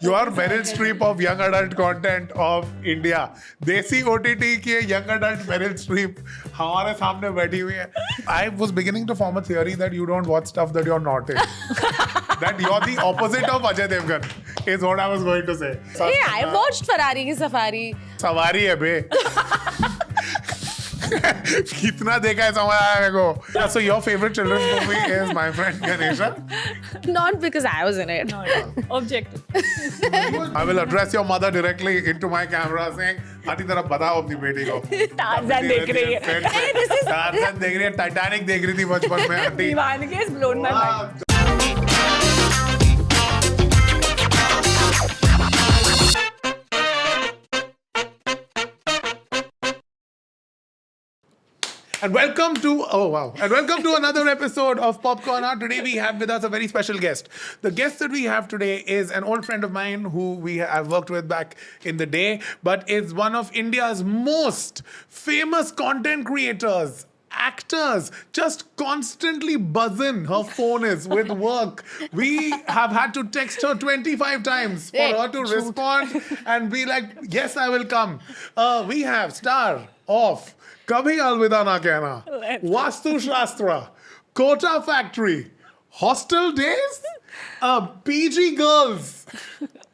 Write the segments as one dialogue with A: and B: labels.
A: You are Meryl Streep of young adult content of India. देसी OTT की young adult Meryl Streep हमारे सामने बैठी हुई है. I was beginning to form a theory that you don't watch stuff that you're not in. That you're the opposite of Ajay Devgan is what I was going to say.
B: Hey, I watched Ferrari की safari.
A: सवारी है बे. कितना देखा है समझ आया मेरे को. So your favorite children's movie is My Friend Ganesha?
B: Not because I was in it.
C: Objective.
A: I will address your mother directly into my camera saying, aunty तरफ बताओ अपनी बेटी को.
C: Tarzan देख रही है.
B: Hey, this is
A: Tarzan देख रही है, Titanic देख रही थी बचपन में aunty.
C: Dीवानगी has blown my mind.
A: And welcome to another episode of Popcorn Art. Today we have with us a very special guest. The guest that we have today is an old friend of mine who I've worked with back in the day, but is one of India's most famous content creators. Actors just constantly buzzing. Her phone is with work. We have had to text her 25 times for her to respond and be like, yes, I will come. We have star of Kabhi Alvida Na Kehna, Vastu Shastra, Kota Factory, Hostel Days, PG Girls.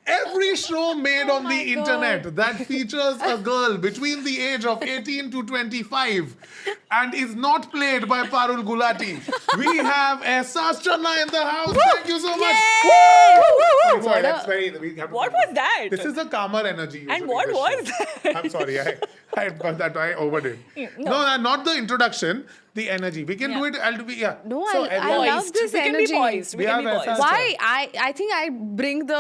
A: Every show made on the internet that features a girl between the age of 18 to 25 and is not played by Parul Gulati. We have Ehsas Channa in the house. Thank you so much. I'm sorry, that's very.
C: What was that?
A: This is a calmer energy.
C: And
A: usually,
C: what
A: this
C: was
A: show.
C: that?
A: I'm sorry, I overdid. No, not the introduction. The energy. We can do it. I'll do it. Yeah.
B: No,
A: So
B: I
A: everyone-
B: love this
C: We can be
B: energy.
C: poised. We
A: We
C: can be
A: have
C: poised.
A: Ehsas.
B: Why? I think I bring the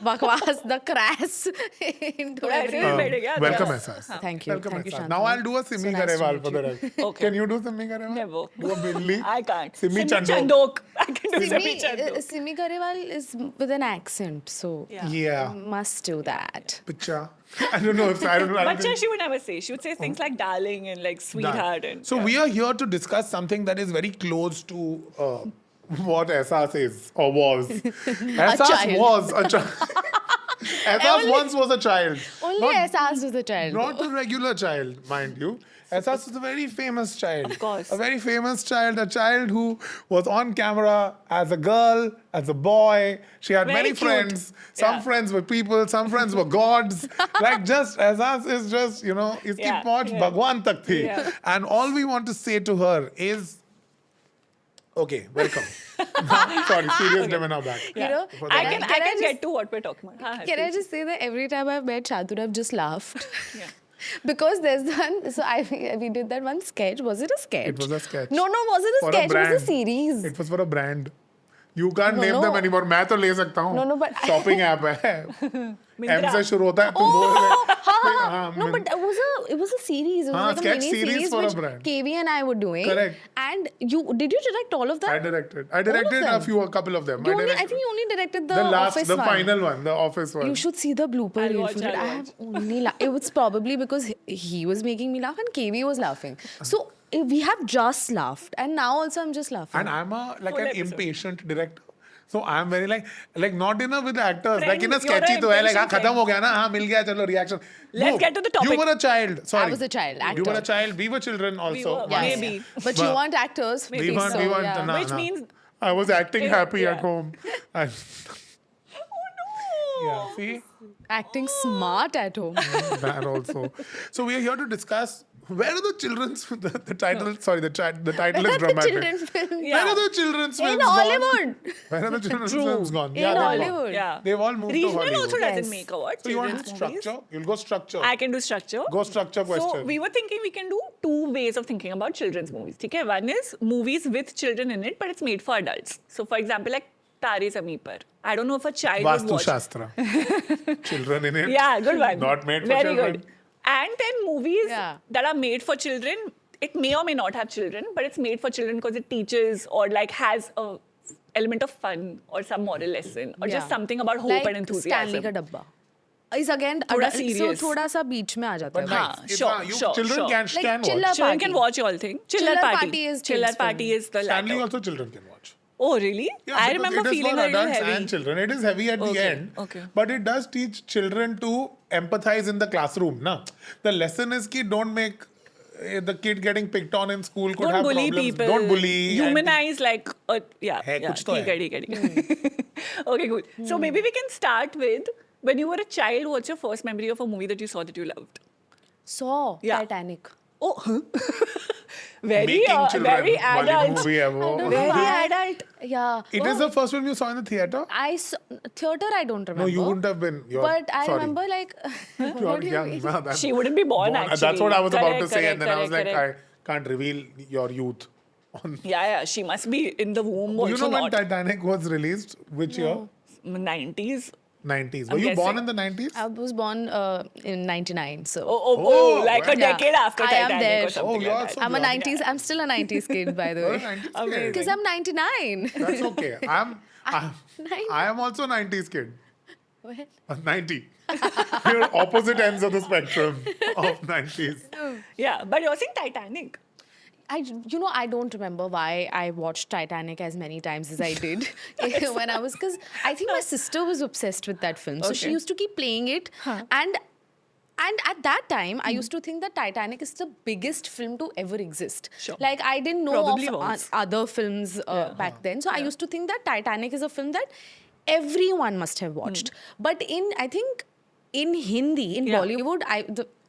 B: bakwas, the crass into
C: Right,
B: everything.
C: right, right. Yeah,
A: welcome,
C: yes.
A: Ehsas.
B: Thank you.
A: Welcome,
B: Thank you,
A: Ehsas.
B: Shantanu.
A: Now I'll do a Simi
B: So nice to
A: Garewal
B: meet
A: for the
B: you.
A: record.
C: Okay.
A: Can you do Simi Garewal?
C: Never.
A: Do a Billy?
C: I can't.
A: Simi Chandok.
C: Chandok. I can do Simi Chandok.
B: Simi Garewal is with an accent, so
A: Yeah.
B: must do that.
A: Picha. I don't know if I don't know. I don't
C: Bacha,
A: think-
C: she would never say. She would say things like darling and like sweetheart. And
A: So we are here to discuss something that is very close to what Ehsas is or was. Ehsas
B: child.
A: was a child. Ehsas once was a child.
B: Only
A: Not-
B: Ehsas was a child.
A: Not a regular child, mind you. Ehsas was a very famous child.
C: Of course.
A: A very famous child, a child who was on camera as a girl, as a boy. She had
C: Very
A: many
C: cute.
A: friends. Some
C: Yeah.
A: friends were people, some friends were gods. Like just, Ehsas is just, iski
C: Yeah,
A: pahunch
C: yeah.
A: Bhagwan tak thi.
C: Yeah.
A: And all we want to say to her is, okay, welcome. Sorry, serious Demon now back.
B: You know,
A: For
C: I
A: the-
C: can,
B: Can
C: I
B: I
C: can
B: just-
C: get to what we're talking about. Haan,
B: Can I
C: please.
B: just say that every time I've met Shantanu, I've just laughed.
C: Yeah.
B: Because there's one, so we did that one sketch. Was it a sketch?
A: It was a sketch.
B: No, was it a
A: For a
B: sketch? It
A: brand.
B: was a series.
A: It was for a brand. You can't
B: No,
A: name
B: no.
A: them anymore. मैं तो ले सकता हूँ.
B: No, but-
A: Shopping app है. M
C: Myntra.
A: से शुरू होता है. तुम बोल रहे. हाँ,
B: No, but it was a series. It was
A: हाँ,
B: like a
A: sketch
B: mini
A: series for a
B: which
A: brand.
B: KV and I were doing.
A: Correct.
B: And did you direct all of
A: I
B: that?
A: directed. I
B: of
A: directed
B: them?
A: a couple of them.
B: I
A: directed
B: think you only directed the,
A: the last,
B: office
A: the
B: one.
A: final one, the office one.
B: You should see the blooper
C: I'll
B: reel
C: watch,
B: for it.
C: I'll
B: I have only it was probably because he was making me laugh and KV was laughing. So we have just laughed, and now also I'm just laughing.
A: And I'm like
C: Full
A: an
C: episode.
A: impatient director. So I'm very like not in a with actors. Like in a
C: Friend, you're
A: sketchy
C: an
A: तो है like हाँ
C: impatient
A: खत्म हो गया ना हाँ मिल गया चलो reaction.
C: Let's get to the topic.
A: You were a child. Sorry.
B: was a child,
A: You were a
B: actor.
A: child. We were children also.
C: were,
A: once.
C: yes. Maybe.
B: But you
A: But-
B: want actors?
A: We
C: Maybe
A: weren't.
C: so,
A: We weren't.
B: yeah.
A: Nah,
C: Which
A: nah.
C: means-
A: I was acting happy
C: yeah.
A: at home. And
C: Oh no.
A: yeah, see
B: Acting smart at home.
A: that also. So we are here to discuss. Where are the children's the title? Sorry, the title is
B: Where are the
A: dramatic.
B: children's films?
A: Where are the children's
B: In
A: films gone?
B: Hollywood.
A: Where are the children's
C: True.
A: films gone?
B: In
A: they've gone.
B: Hollywood.
C: Yeah.
A: They've all moved to
C: Regional
A: Hollywood.
C: also doesn't
B: Yes.
C: make a what?
A: So you want
C: Children's
A: structure?
C: movies.
A: You'll go structure.
C: I can do structure.
A: Go structure question.
C: So we were thinking we can do two ways of thinking about children's movies. Okay? One is movies with children in it, but it's made for adults. So for example, like Tare Zameen Par. I don't know if a child would
A: Vastu
C: watch.
A: Shastra. Children in it.
C: Yeah, good one.
A: Not made for
C: Very
A: children.
C: good. And then movies
B: Yeah.
C: that are made for children, it may or may not have children, but it's made for children because it teaches or like has a element of fun or some moral lesson or just
B: Yeah.
C: something about hope
B: like
C: and enthusiasm.
B: Stanley का डब्बा. Is again
C: थोड़ा
B: so
C: serious.
B: थोड़ा सा बीच में आ जाता
A: But
B: है.
C: हाँ,
A: nice. It's
C: sure,
A: not- you
C: sure,
A: children
C: sure.
A: can
B: Like
A: watch.
B: chiller
C: Children
B: party.
C: can watch all things. Chiller
B: Chiller
C: party.
B: party is
C: Chiller
B: kids'
C: party
B: film.
C: is the
A: Stanley
C: latter.
A: also children can watch.
C: Oh, really?
A: Yeah,
C: I
A: because
C: remember
A: it is
C: feeling
A: for
C: a little
A: adults
C: heavy.
A: and children. It is heavy at the
C: Okay,
A: end,
C: okay.
A: but it does teach children to empathize in the classroom. Na? The lesson is ki don't make the kid getting picked on in school could
C: Don't
A: have
C: bully
A: problems.
C: people.
A: Don't bully. and-
C: Humanize like, yeah.
A: Hai,
C: yeah.
A: kuch to
C: ठीक
A: hai.
C: है, ठीक है, ठीक है. Okay, cool. So maybe we can start with when you were a child. What's your first memory of a movie that you saw that you loved?
B: Saw
C: Yeah.
B: Titanic.
C: Oh, very,
A: Making children.
C: very
A: वाली
C: adult.
A: movie है वो.
B: I don't know
C: Very
B: why.
C: adult.
B: Yeah.
A: It is the first one you saw in the theater?
B: I saw, theater. I don't remember.
A: No, you wouldn't have been. You're,
B: But I
A: sorry.
B: remember like.
A: You're
B: what do you
A: young.
B: mean?
A: Nah, that's
C: She wouldn't be born, actually.
A: That's what I was about to
C: Correct,
A: say, and then I was
C: correct,
A: like,
C: correct.
A: I can't reveal your youth. On
C: Yeah, she must be in the womb also
A: you know when
C: not.
A: Titanic was released? Which year?
C: 90s.
A: 90s. Were
C: I'm
A: you born
C: guessing.
A: in the 90s?
B: I was born in '99, so.
C: Oh, like a
B: Yeah.
C: decade after
B: I am
C: Titanic
B: there.
C: or something
A: Oh, you're
C: like that.
A: so
B: I'm a
A: young.
B: 90s. I'm still a 90s kid, by the
A: You're a
B: way.
A: 90s
C: Amazing.
A: kid.
B: Because I'm 99.
A: That's okay. I am also 90s kid.
B: What?
A: 90. You're opposite ends of the spectrum of 90s.
C: Yeah, but you're saying Titanic.
B: I don't remember why I watched Titanic as many times as I did when I was, because I think my sister was obsessed with that film. So she
C: Okay.
B: used to keep playing it. And at that time, I used to think that Titanic is the biggest film to ever exist.
C: Sure.
B: Like, I didn't know
C: Probably
B: of
C: was.
B: other films back then. So I used to think that Titanic is a film that everyone must have watched. But I think in Hindi, in
C: Yeah.
B: Bollywood,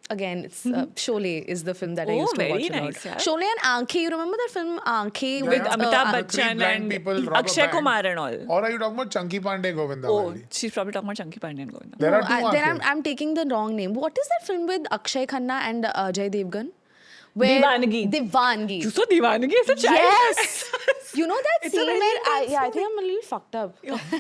B: again, it's Sholay is the film that I
C: Oh,
B: used to
C: very
B: watch a lot.
C: nice, yeah.
B: Sholay and Aankhe, you remember that film Aankhe
A: Yeah,
C: With
A: yeah.
C: Amitabh
A: The three
C: Bachchan
A: blind
C: and
A: people rob a
C: Akshay
A: bank.
C: Kumar and all.
A: Or are you talking about Chunky Pandey Govinda?
C: Oh,
A: Wali?
C: she's probably talking about Chunky Pandey and Govinda.
A: There are two
B: then
A: Aankhe.
B: I'm taking the wrong name. What is that film with Akshay Khanna and Ajay Devgan? Where
C: Divangi.
B: Divangi.
C: You saw Divangi as a child?
B: Yes. You know that
C: It's a
B: scene
C: very
B: where
C: intense
B: I think I'm a little fucked up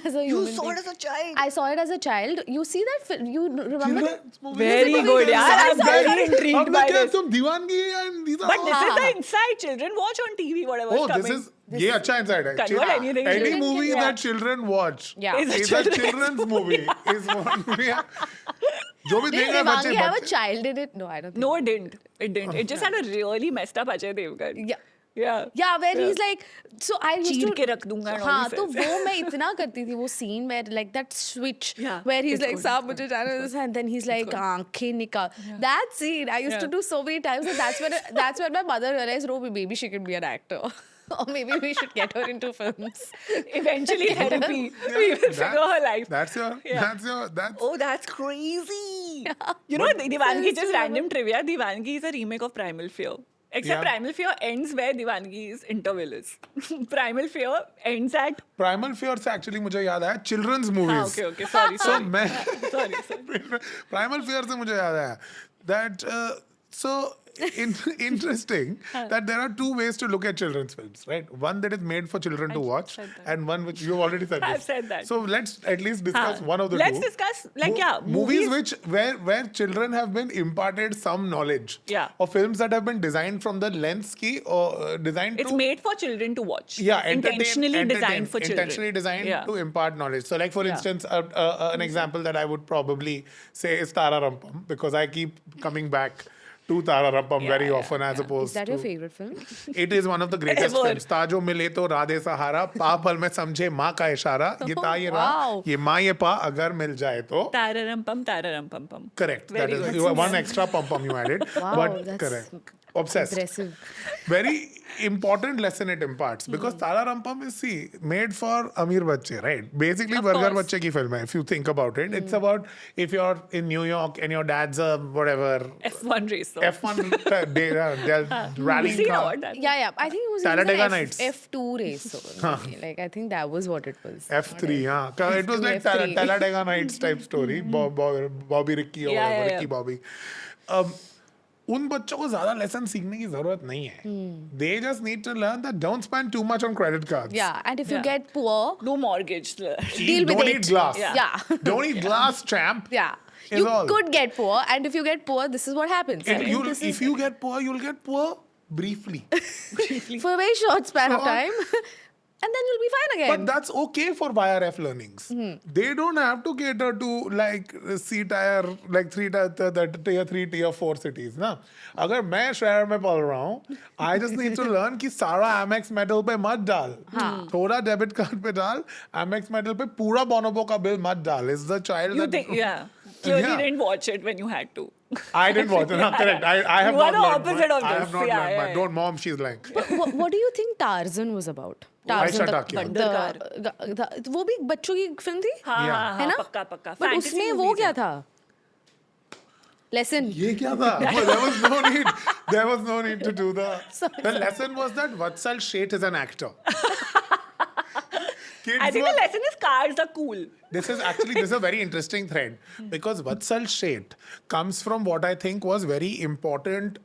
B: as a human being.
C: as a child.
B: I saw it as a child. You see that film? You remember?
A: Children's movies.
C: Very
A: Yes,
C: good,
A: yes,
C: yeah.
A: yes,
C: I'm
A: yes.
C: very intrigued
A: Ab
C: by
A: kya
C: this.
A: tum Diwangi and these are
C: But
A: all-
C: this is the inside. Children watch on TV, whatever
A: Oh,
C: is coming.
A: this is ये अच्छा insight है.
C: Convert anything
A: Any
C: children
A: movie
C: can-
A: that children watch
B: Yeah.
C: Is a
A: is a
C: children's
A: children's movie. Is one movie. जो भी
B: Did
A: देख रहे
B: Divangi have a
A: बच्चे
B: child in it? No, I don't think.
C: No, it didn't. It didn't. It just had a really messed up Ajay Devgan.
B: Yeah.
C: Yeah.
B: Yeah, where he's like, so I used
C: चीर
B: to.
C: के रख दूंगा and all
B: हाँ,
C: he
B: तो
C: says.
B: वो मैं इतना करती थी वो scene where like that switch
C: Yeah,
B: where he's
C: it's
B: like
C: good,
B: साहब मुझे जाना है and then he's like आंखें निकाल. That scene I used to
C: Yeah.
B: do so many times and that's when my mother realized, oh, maybe she can be an actor. Or maybe we should get her into films.
C: Eventually therapy. We will figure her life.
A: That's your.
C: Oh, that's crazy. You know, Divangi, just random trivia. Divangi is a remake of Primal Fear. Except
A: Yeah.
C: Primal Fear ends where Divangi's interval is. Primal Fear ends at...
A: Primal Fear से actually मुझे याद आया children's movies.
C: Okay. Sorry.
A: So मैं
C: Sorry.
A: Primal Fear से मुझे याद आया that so interesting that there are two ways to look at children's films, right? One that is made for children to watch,
C: said that.
A: and one which you've already said.
C: I've
A: this.
C: said that.
A: So let's at least discuss
C: Haan.
A: one of the
C: Let's
A: two.
C: discuss, like, yeah,
A: movies
C: movies-
A: which where children have been imparted some knowledge.
C: Yeah.
A: Or films that have been designed from the lens ki or designed
C: It's
A: to
C: made for children to watch.
A: yeah,
C: Intentionally designed for children.
A: Intentionally designed
C: Yeah.
A: to impart knowledge. So, like for
C: Yeah.
A: instance, an example that I would probably say is Tara Rampam because I keep coming back to Tara Rampam very often as opposed
B: Is that
A: to.
B: your favorite film?
A: It is one of the greatest
C: Ever.
A: films. ताजो मिले तो राधे सहारा पा पल में समझे माँ का इशारा ये ता ये रा
B: Wow.
A: ये माँ ये पा अगर मिल जाए तो
C: Tararam pum pum.
A: correct.
C: Very
A: That is
C: good.
A: you have one extra pum pum you added,
B: Wow,
A: but
B: that's
A: correct. Obsessed.
B: Impressive.
A: Very important lesson it imparts
C: Hmm.
A: because Tara Rampam is made for Amir Bachche, right? Basically, Burger
C: course.
A: Bachche ki film hai, if you think about it. It's about if you're in New York and your dad's a whatever
C: F1 racer.
A: F1 rally
C: You seen
A: car.
C: what that?
B: Yeah. I think it was
A: Talladega
B: an
A: Nights.
B: F2 race. Or like I think that was what it was.
A: F3, yeah. It was like
B: F3.
A: Talladega Nights type story. Bobby Ricky or
C: Yeah,
A: whatever,
C: yeah.
A: Ricky Bobby. उन बच्चों को ज्यादा lesson सीखने की जरूरत नहीं है. They just need to learn that don't spend too much on credit cards.
B: Yeah, and if you
C: Yeah.
B: get poor,
C: No mortgage.
B: deal with
A: don't
B: it.
A: eat glass.
B: Yeah.
A: Don't eat glass, champ.
B: Yeah.
A: Is
B: You
A: all.
B: could get poor, and if you get poor, this is what happens.
A: And
B: I mean, this
A: if you get poor, you'll get poor briefly.
B: is for a very short span of
A: Sure.
B: time. and then you'll be fine again.
A: But that's okay for YRF learnings. They don't have to cater to like C tier, like tier 3, tier 4 cities. ना अगर मैं शहर में पढ़ रहा हूँ, I just need to learn कि सारा Amex Metal पे मत डाल, थोड़ा डेबिट कार्ड पे डाल, Amex Metal पे पूरा बोनोबो का बिल मत डाल. Is the child
C: You
A: that
C: think, yeah. Clearly
A: Yeah.
C: didn't watch it when you had to.
A: I didn't watch it. No, correct. I have
C: You are
A: not
C: the
A: learned.
C: opposite of
A: I
C: this.
A: have not
C: Yeah,
A: learned.
C: yeah,
A: But
C: yeah.
A: don't, mom. She's like.
B: what do you think Tarzan was about?
A: Aisha
B: the,
A: Takya.
B: वो भी बच्चों की film थी,
C: हाँ
A: Yeah.
C: हाँ
B: है
C: हाँ
B: ना?
C: पक्का पक्का.
B: But
C: Fantasy
B: उसमें वो
C: movies
B: क्या
C: हैं.
B: था? Lesson.
A: ये क्या था? Well, there was no need. There was no need to do the. The lesson was that Vatsal Sheth is an actor. Kids
C: I think
A: were-
C: the lesson is cars are cool.
A: This is a very interesting thread because Vatsal Sheth comes from what I think was very important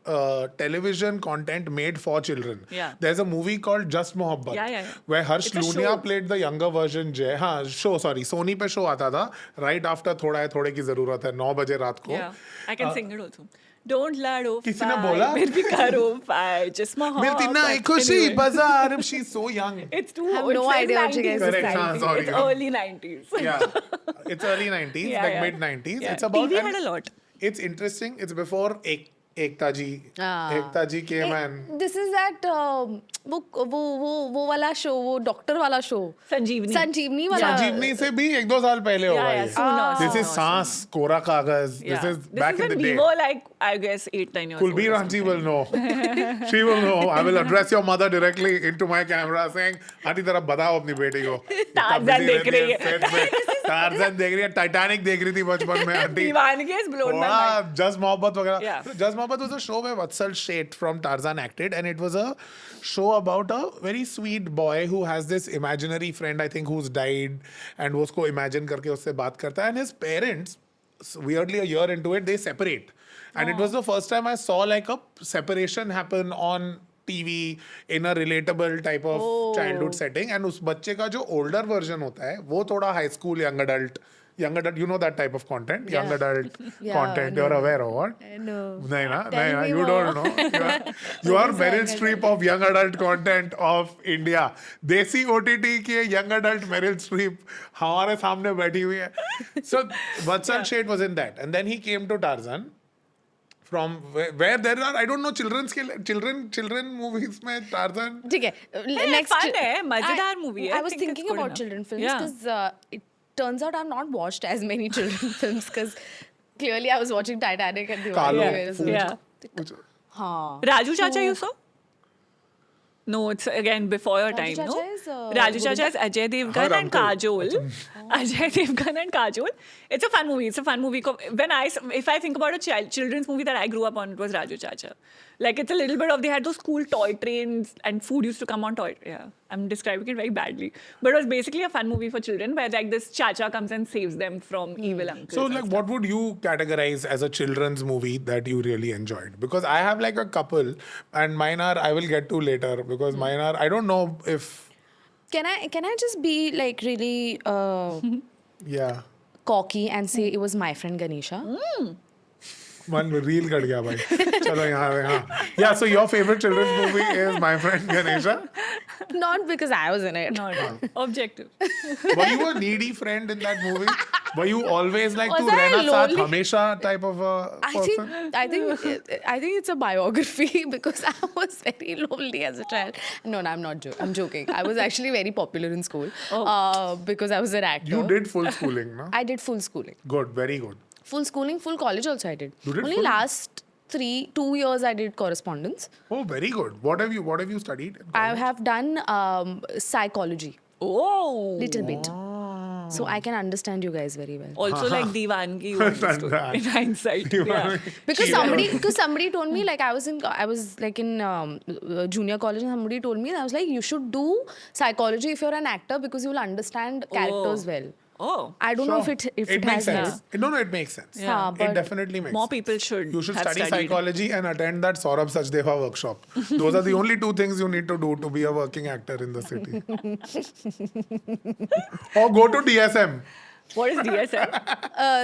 A: television content made for children.
C: Yeah.
A: There's a movie called Just Mohabbat
C: Yeah.
A: where Harsh
C: It's a
A: Lunia
C: show.
A: played the younger version Jay. हाँ Sony पे show आता था right after थोड़ा है थोड़े की जरूरत है 9 बजे रात को.
C: Yeah, I can sing it also. Don't lado
A: किसी ने
C: fight,
A: बोला?
C: फिर भी करो fight, just my
A: मिलती
C: heart.
A: ना खुशी
C: Anyway.
A: बाजार. She's so young.
C: It's too.
B: I have
C: it
B: no
C: says
B: idea what you
C: 90s
B: guys are
A: Correct,
C: this
A: हाँ,
C: time.
A: sorry,
C: It's
A: हाँ.
C: early 90s.
A: Yeah, it's early 90s,
C: Yeah,
A: like
C: yeah.
A: mid 90s.
C: Yeah.
A: It's about
C: TV had a lot.
A: It's interesting. It's before Ekta ji.
B: Ah.
A: Ekta ji came and
B: This is that वो वाला show, वो doctor वाला show,
C: संजीवनी.
B: संजीवनी वाला.
A: संजीवनी से भी 1-2 साल पहले होगा
C: Yeah, yeah,
A: ये.
C: sooner,
A: This is
C: sooner,
A: सांस कोरा कागज.
C: Yeah.
A: This is back in
C: when
A: the
C: we
A: day.
C: were like, I guess 8-9 years old.
A: Kulbir
C: or
A: Aunty
C: something.
A: will know. She will know. I will address your mother directly into my camera saying, aunty जरा बताओ अपनी बेटी को.
C: Tarzan देख रही है.
A: Tarzan देख रही है. Titanic देख रही थी बचपन में आंटी.
C: दीवानगी has blown my
A: थोड़ा
C: mind.
A: Just Mohabbat वगैरह.
C: Yeah.
A: So Just Mohabbat was a show where Vatsal Sheth from Tarzan acted, and it was a show about a very sweet boy who has this imaginary friend, I think, who's died, and वो उसको imagine करके उससे बात करता है, and his parents, weirdly a year into it, they separate, and it was the first time I saw like a separation happen on TV in a relatable type of childhood setting, and उस बच्चे का जो older version होता है, वो थोड़ा high school young adult, you know that type of content, young
B: Yeah.
A: adult
B: Yeah,
A: content.
B: no.
A: You're aware of what?
B: No.
A: नहीं ना,
B: Tell
A: नहीं ना,
B: me
A: you
B: more.
A: don't know. You are
B: is
A: Meryl
B: young
A: Streep of young adult content of India. देसी OTT की young adult Meryl Streep हमारे सामने बैठी हुई है. So Vatsal Sheth was in that, and then he came to Tarzan. From where there are, I don't know, children movies में Tarzan.
B: ठीक है. Next.
C: fun है, मजेदार movie है.
B: I
C: I
B: was
C: think it's
B: thinking
C: good
B: about
C: enough.
B: children films
C: Yeah.
B: because it turns out I've not watched as many children films because clearly I was watching Titanic and
A: Kalo.
B: Diwali.
C: Yeah.
B: हाँ.
C: Raju Chacha, you saw? No, it's again before your time,
B: Chacha
C: no?
B: is,
C: Raju Chacha is Ajay Devgan
A: Her
C: and
A: uncle.
C: Kajol. Ajay Devgan and Kajol. It's a fun movie. It's a fun movie. If I think about a children's movie that I grew up on, it was Raju Chacha. Like it's a little bit of, they had those cool toy trains and food used to come on toy. Yeah, I'm describing it very badly. But it was basically a fun movie for children where like this Chacha comes and saves them from evil uncles.
A: So
C: and
A: like
C: stuff.
A: what would you categorize as a children's movie that you really enjoyed? Because I have like a couple and mine are, I will get to later because mine are, I don't know if,
B: Can I just be like really
A: yeah.
B: cocky and say it was my friend Ganesha?
A: One reel cut गया भाई. चलो यहाँ पे हाँ. Yeah, so your favorite children's movie is My Friend Ganesha.
B: Not because I was in it.
C: Not objective.
A: Were you a needy friend in that movie? Were you always like
B: Was
A: तू
B: I
A: रहना साथ
B: lonely?
A: हमेशा type of a person?
B: I think it's a biography because I was very lonely as a child. No, I'm not joking. I'm joking. I was actually very popular in school because I was an actor.
A: You did full schooling, no?
B: I did full schooling.
A: Good, very good.
B: Full schooling, full college also I did.
A: You did
B: Only
A: full?
B: last 2 years I did correspondence.
A: Oh, very good. What have you studied? in
B: I
A: college?
B: have done psychology,
C: Oh.
B: little bit. So I can understand you guys very well.
C: Also like Divangi you understood
A: That.
C: in hindsight. Yeah.
B: Because somebody told me, like I was like in junior college and somebody told me, and I was like, you should do psychology if you're an actor because you will understand characters well.
C: Oh.
B: I don't know if
A: Sure.
B: it
A: makes
B: has
A: sense. No, it makes sense.
B: Yeah,
A: It
B: but
A: definitely makes
C: More
A: sense.
C: people should
A: You should
C: have
A: study
C: studied.
A: psychology and attend that Saurabh Sachdeva workshop. Those are the only 2 things you need to do to be a working actor in the city. Or go to DSM.
C: What is DSM?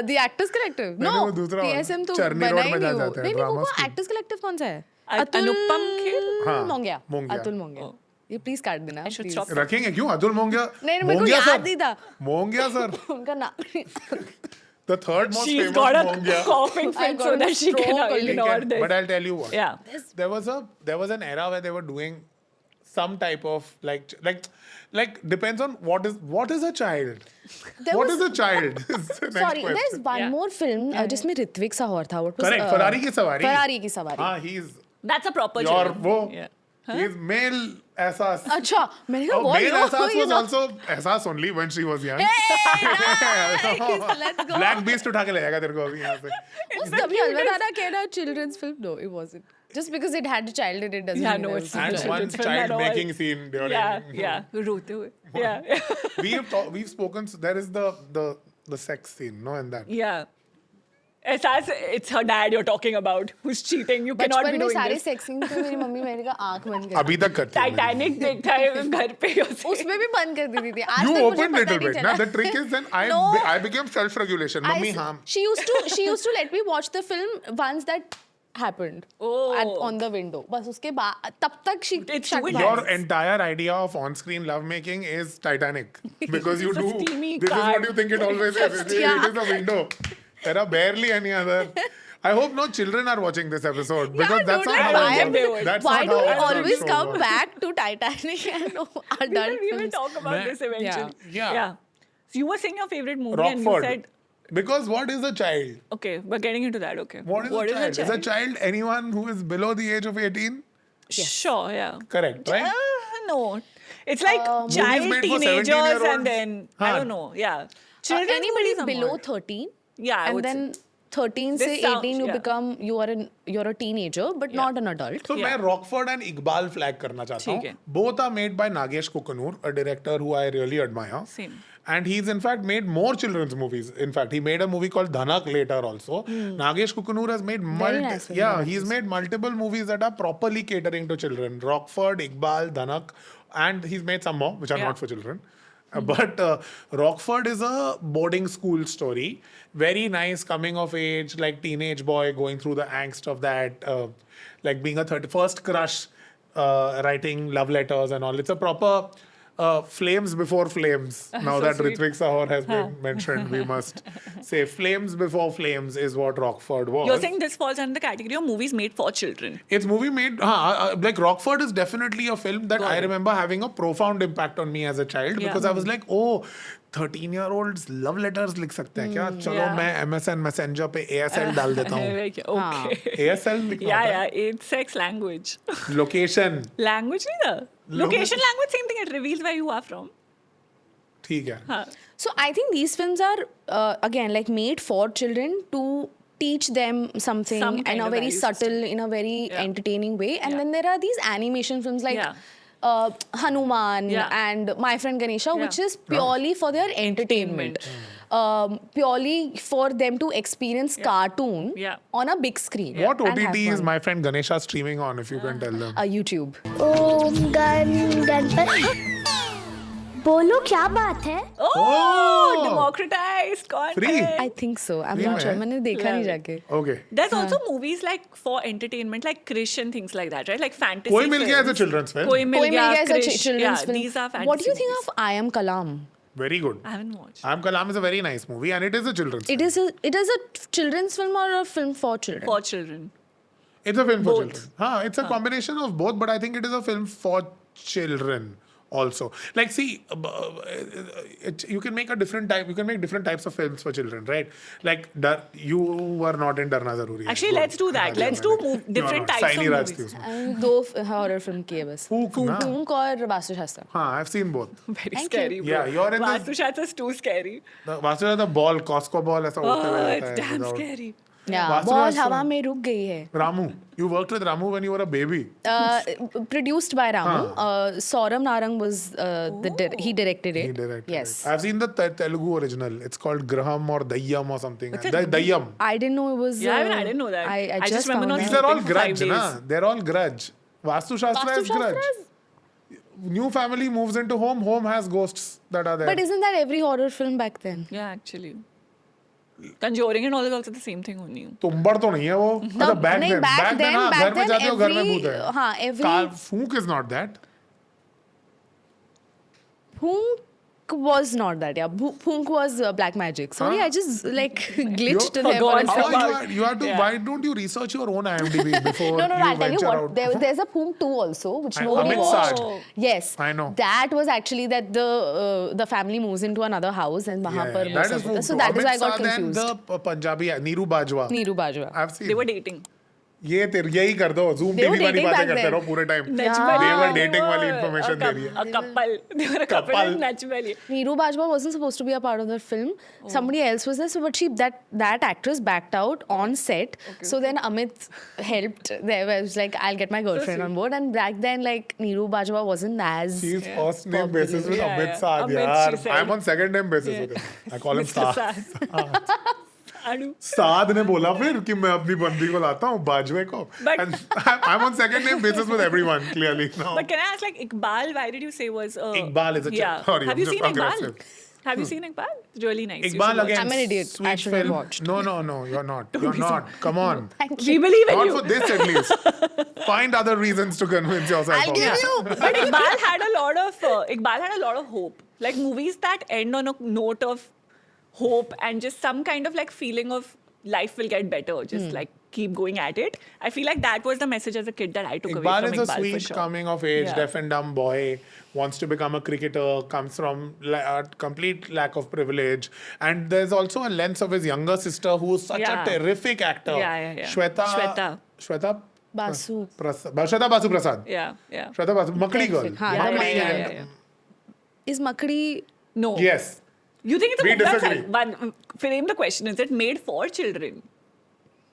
B: the Actors Collective.
A: नहीं,
B: No,
A: वो दूसरा
B: DSM तो
A: चरनी
B: बना
A: road
B: ही
A: में जा
B: नहीं वो.
A: जाते हैं,
B: नहीं
A: drama
B: वो
A: school.
B: Actors Collective कौन सा है?
C: Anupam Kher?
A: हाँ,
B: Mongia.
A: Mongia.
B: Atul Mongia.
C: Oh.
B: ये प्लीज काट देना
C: I should
B: please.
C: stop.
A: रखेंगे क्यों? अतुल मोंगिया.
B: नहीं, मेरे को
A: मोंगिया
B: याद
A: सर.
B: नहीं था.
A: मोंगिया सर.
B: उनका नाम.
A: The third most
C: She's
A: famous
C: got a
A: Moungia.
C: coughing
B: I
C: fit
B: got
C: so
B: a
C: that she can
B: stroke already.
C: ignore this.
A: But I'll tell you what.
C: Yeah.
A: There was an era where they were doing some type of like depends on what is a child.
B: There
A: What
B: was-
A: is a child? Is the next
B: Sorry, there's
A: question.
B: one
C: Yeah.
B: more film जिसमें ऋत्विक साहौर था. What was
A: Correct. Ferrari की सवारी.
B: Ferrari की सवारी.
A: हाँ, he's
C: That's a proper
A: your
C: children.
A: वो.
C: Yeah.
A: He's male एहसास.
B: अच्छा, मैंने कहा
A: Oh,
B: what?
A: male
B: No,
A: एहसास
B: you
A: was
B: know.
A: also एहसास only when she was young.
B: Nice, let's go.
A: Black Beast उठा के ले जाएगा तेरे को अभी यहाँ से.
B: उस कभी अलविदा ना कहना children's film. No, it wasn't. Just because it had a child in it doesn't
C: Yeah,
B: mean
C: no,
B: it
C: it's
B: was a
A: And
C: Children's
A: one
C: film at
A: child
C: all.
A: making scene during.
C: Yeah. रोते हुए. Yeah.
A: We've spoken. So there is the sex scene, no, in that.
C: Yeah. As it's her dad you're talking about who's cheating. You cannot
B: बचपन
C: be
B: में
C: doing
B: सारे
C: this.
B: Sex scene तो मेरी mummy मेरे का आंख बंद कर
A: अभी तक करती है.
C: टाइटैनिक देखता है घर पे उसे.
B: उसमें भी बंद कर देती थी. आज
A: You
B: तक मुझे
A: opened
B: पता
A: little
B: नहीं
A: bit.
B: चला.
A: Now the trick is then
B: No.
A: I became self-regulation. Mummy, हाँ.
B: She used to let me watch the film once that happened.
C: Oh.
B: On the window. बस उसके बाद तब तक she
C: It's
B: shut
C: ruined.
B: my
A: Your
B: eyes.
A: entire idea of on-screen lovemaking is Titanic because you
C: It's a
A: do.
C: steamy
A: This is
C: car.
A: what you think it always is. It is a window. There are barely any other. I hope no children are watching this episode because
B: Yeah,
A: that's
B: dude,
A: not
B: like,
A: how
B: why
A: it
B: am-
A: works. That's
B: Why
A: not
B: do
A: how
B: we
A: it works
B: always
A: so
B: come
A: well.
B: back to Titanic and adult
C: We will
B: films?
C: talk about this eventually.
A: Yeah.
C: So you were saying your favorite movie and you
A: Rockford.
C: said,
A: Because what is a child?
C: okay, we're getting into that. Okay.
A: What is a child? Is a child anyone who is below the age of 18?
C: Sure, yeah.
A: Correct, right?
C: No. It's like
A: Movies
C: child
A: made for
C: teenagers
A: 17-year-olds.
C: and then, I
A: Huh.
C: don't know, yeah. Children's
B: Anybody
C: movies are
B: below
C: more.
B: 13.
C: Yeah, I
B: And
C: would
B: then 13
C: This
B: से
C: sounds-
B: 18 you
C: yeah.
B: become you're a teenager but not an adult.
A: So
C: Yeah.
A: मैं Rockford and Iqbal flag करना चाहता
C: ठीक है.
A: हूँ. Both are made by Nagesh Kukunur, a director who I really admire.
C: Same.
A: And he's in fact made more children's movies. In fact, he made a movie called Dhanak later also. Nagesh Kukunur has made
B: nice film, very
A: he's made multiple movies that are properly catering to children. Rockford, Iqbal, Dhanak, and he's made some more which are
C: Yeah.
A: not for children. But Rockford is a boarding school story. Very nice coming of age, like teenage boy going through the angst of that, like being a 31st crush, writing love letters and all. It's a proper flames before flames. Now
C: So
A: that
C: sweet.
A: Ritwik Sahor has been mentioned, we must say flames before flames is what Rockford was.
C: You're saying this falls under the category of movies made for children.
A: It's movie made. Like Rockford is definitely a film that I remember having a profound impact on me as a child
C: Yeah.
A: because I was like, oh, 13-year-olds love letters लिख सकते हैं क्या? चलो
C: Yeah.
A: मैं MSN Messenger पे ASL डाल देता हूँ.
C: Like, okay.
A: ASL लिखना
C: Yeah,
A: होता
C: yeah. It's sex language.
A: है. Location.
C: Language neither. Location language, same thing. It reveals where you are from.
A: ठीक है.
B: So I think these films are again like made for children to teach them something
C: Some
B: in
C: kind
B: a
C: of
B: very
C: value
B: subtle, in a very
C: Yeah.
B: entertaining way. And
C: Yeah.
B: then there are these animation films like
C: Yeah.
B: Hanuman
C: Yeah.
B: and My Friend Ganesha, which
C: Yeah.
B: is purely for their entertainment. Purely for them to experience cartoon
C: Yeah.
B: on a big screen.
A: What
B: and have
A: OTT is
B: fun.
A: My Friend Ganesha streaming on, if you can tell them?
B: YouTube.
D: ओम गणपति बोलो क्या बात है
C: Oh, democratized content.
A: Free.
B: I think so. I'm
A: Free
B: not sure.
A: में?
B: मैंने देखा नहीं
C: Love it.
B: जाके.
A: Okay.
C: There's also movies like for entertainment, like Krish and things like that, right? Like fantasy.
A: कोई मिल गया as a
C: films.
A: children's film.
C: कोई मिल
B: Koi Mil
C: गया,
B: Gaya is a
C: Krish.
B: children's
C: Yeah,
B: film.
C: these are fantasy.
B: What do you think
C: movies.
B: of I Am Kalam?
A: Very good.
C: I haven't watched.
A: Am Kalam is a very nice movie and it is a children's film.
B: It is a children's film or a film for children?
C: For children.
A: It's a film for
C: Both.
A: children. It's a combination of both, but I think it is a film for children also. Like, see, you can make a different type. You can make different types of films for children, right? Like, you were not in Darna Zaruri Hai.
C: Actually,
A: Good.
C: let's do that. Let's do different types of
A: Shiny Raj थी
C: movies.
A: उसमें.
B: दो horror film किए बस.
A: Pook ना?
B: Pook और वास्तुशास्त्र.
A: हाँ, I've seen both.
C: Very
B: Thank
C: scary,
B: you.
C: bro.
A: Yeah, you're in the-
C: Vastushatra is too scary.
A: Vastu the ball, Costco ball ऐसा उड़ते हुए
C: Oh,
A: जाता
C: it's
A: है
C: damn
A: without-
C: scary.
B: Yeah,
A: वास्तुशास्त्र-
B: बॉल हवा में रुक गई है.
A: Ramu, you worked with Ramu when you were a baby.
B: Produced by Ramu. Sauram Narang was he directed it.
A: He directed
B: Yes.
A: it. I've seen the Telugu original. It's called Graham or Dayyam or something.
C: What's it?
A: Dayyam.
B: I didn't know it was.
C: Yeah, I didn't know that.
B: I
C: I just remember
B: found
C: not
A: These
B: out.
A: are all
C: sleeping for 5
A: grudge, na?
C: days.
A: They're all grudge. Vastu Shastra is grudge.
B: Vastushastra is-
A: New family moves into home. Home has ghosts that are there.
B: But isn't that every horror film back then?
C: Yeah, actually. Conjuring and all is also the same thing only.
A: Tumbbad तो नहीं है वो मतलब back
B: नहीं,
A: then
B: back
A: back then
B: then-
A: हाँ
B: back
A: घर में
B: then
A: जाते हो घर में
B: every-
A: भूत है
B: हाँ, every-
A: फूंक is not that
B: Phunk was not that. Yeah, Phunk was black magic. Sorry, I just like glitched there for a
C: forgot.
B: second.
A: Oh, you have to.
C: Yeah.
A: Why don't you research your own IMDb before
B: No,
A: you
B: I'll tell you
A: venture
B: what.
A: out?
B: There's a Phunk 2 also, which
A: And
B: nobody
A: Amit
B: watched.
A: Saad.
B: Yes,
A: I know.
B: That was actually that the family moves into another house and wahan par
A: that is
B: so
A: Phunk
B: that is
A: too.
B: why I got
A: Amit Saad and
B: confused.
A: the Punjabi Neeru Bajwa.
B: Neeru Bajwa.
A: I've seen.
C: They were dating.
A: यही कर दो Zoom
B: They were
A: TV वाली
B: dating
A: बातें
B: back
A: करते
B: then.
A: रहो पूरे time
C: Najmali,
A: They were
C: they
A: dating वाली
C: were
A: information दे रही है
C: a couple. They were a couple
A: Couple.
C: in Najmali.
B: Neeru Bajwa wasn't supposed to be a part of the film. Somebody else was there, so but that actress backed out on set. So then Amit helped. There was like, I'll get my girlfriend on board. And back then, like Neeru Bajwa wasn't as.
A: He's first name basis with
C: Yeah,
A: Amit
C: yeah.
A: Saad
C: Amit,
A: yaar.
C: she said.
A: I'm on second name basis with him. I call him
C: Mr.
A: Saad.
C: Saad. Adu.
A: साद ने बोला फिर कि मैं अपनी बंदी को लाता हूँ बाजवे को
C: But-
A: and I'm on second name basis with everyone clearly now.
C: But can I ask, like, Iqbal, why did you say was...
A: Iqbal is a
C: yeah.
A: sorry,
C: Have
A: I'm
C: you
A: just
C: seen Iqbal?
A: aggressive.
C: Have you seen Iqbal? It's really nice. You should
A: Iqbal
C: watch
A: again.
B: I'm an idiot.
A: Sweet
B: I should have
A: film.
B: watched.
A: No, you're not. You're not. Come on.
B: Thank
C: it. We
B: you.
C: believe in
A: Not
C: you.
A: for this at least. Find other reasons to convince yourself.
B: I'll
A: of
B: give
A: it.
B: you.
C: But Iqbal had a lot of hope. Like movies that end on a note of hope and just some kind of like feeling of life will get better. Just like keep going at it. I feel like that was the message as a kid that I took away
A: Iqbal
C: from
A: is a
C: Iqbal for
A: sweet
C: sure.
A: coming of age,
C: Yeah.
A: deaf and dumb boy, wants to become a cricketer, comes from a complete lack of privilege. And there's also a lens of his younger sister who's such
C: Yeah.
A: a terrific actor.
C: Yeah.
A: Shweta
B: Basu.
A: Shweta Basu Prasad.
C: Yeah.
A: Shweta Basu, Makdi girl.
B: Haan, the
A: Makdi
B: Makdi
A: and-
C: girl.
B: Is Makdi.
C: No.
A: Yes.
C: You think it's a
A: We
C: movie?
A: disagree.
C: But frame the question: is it made for children?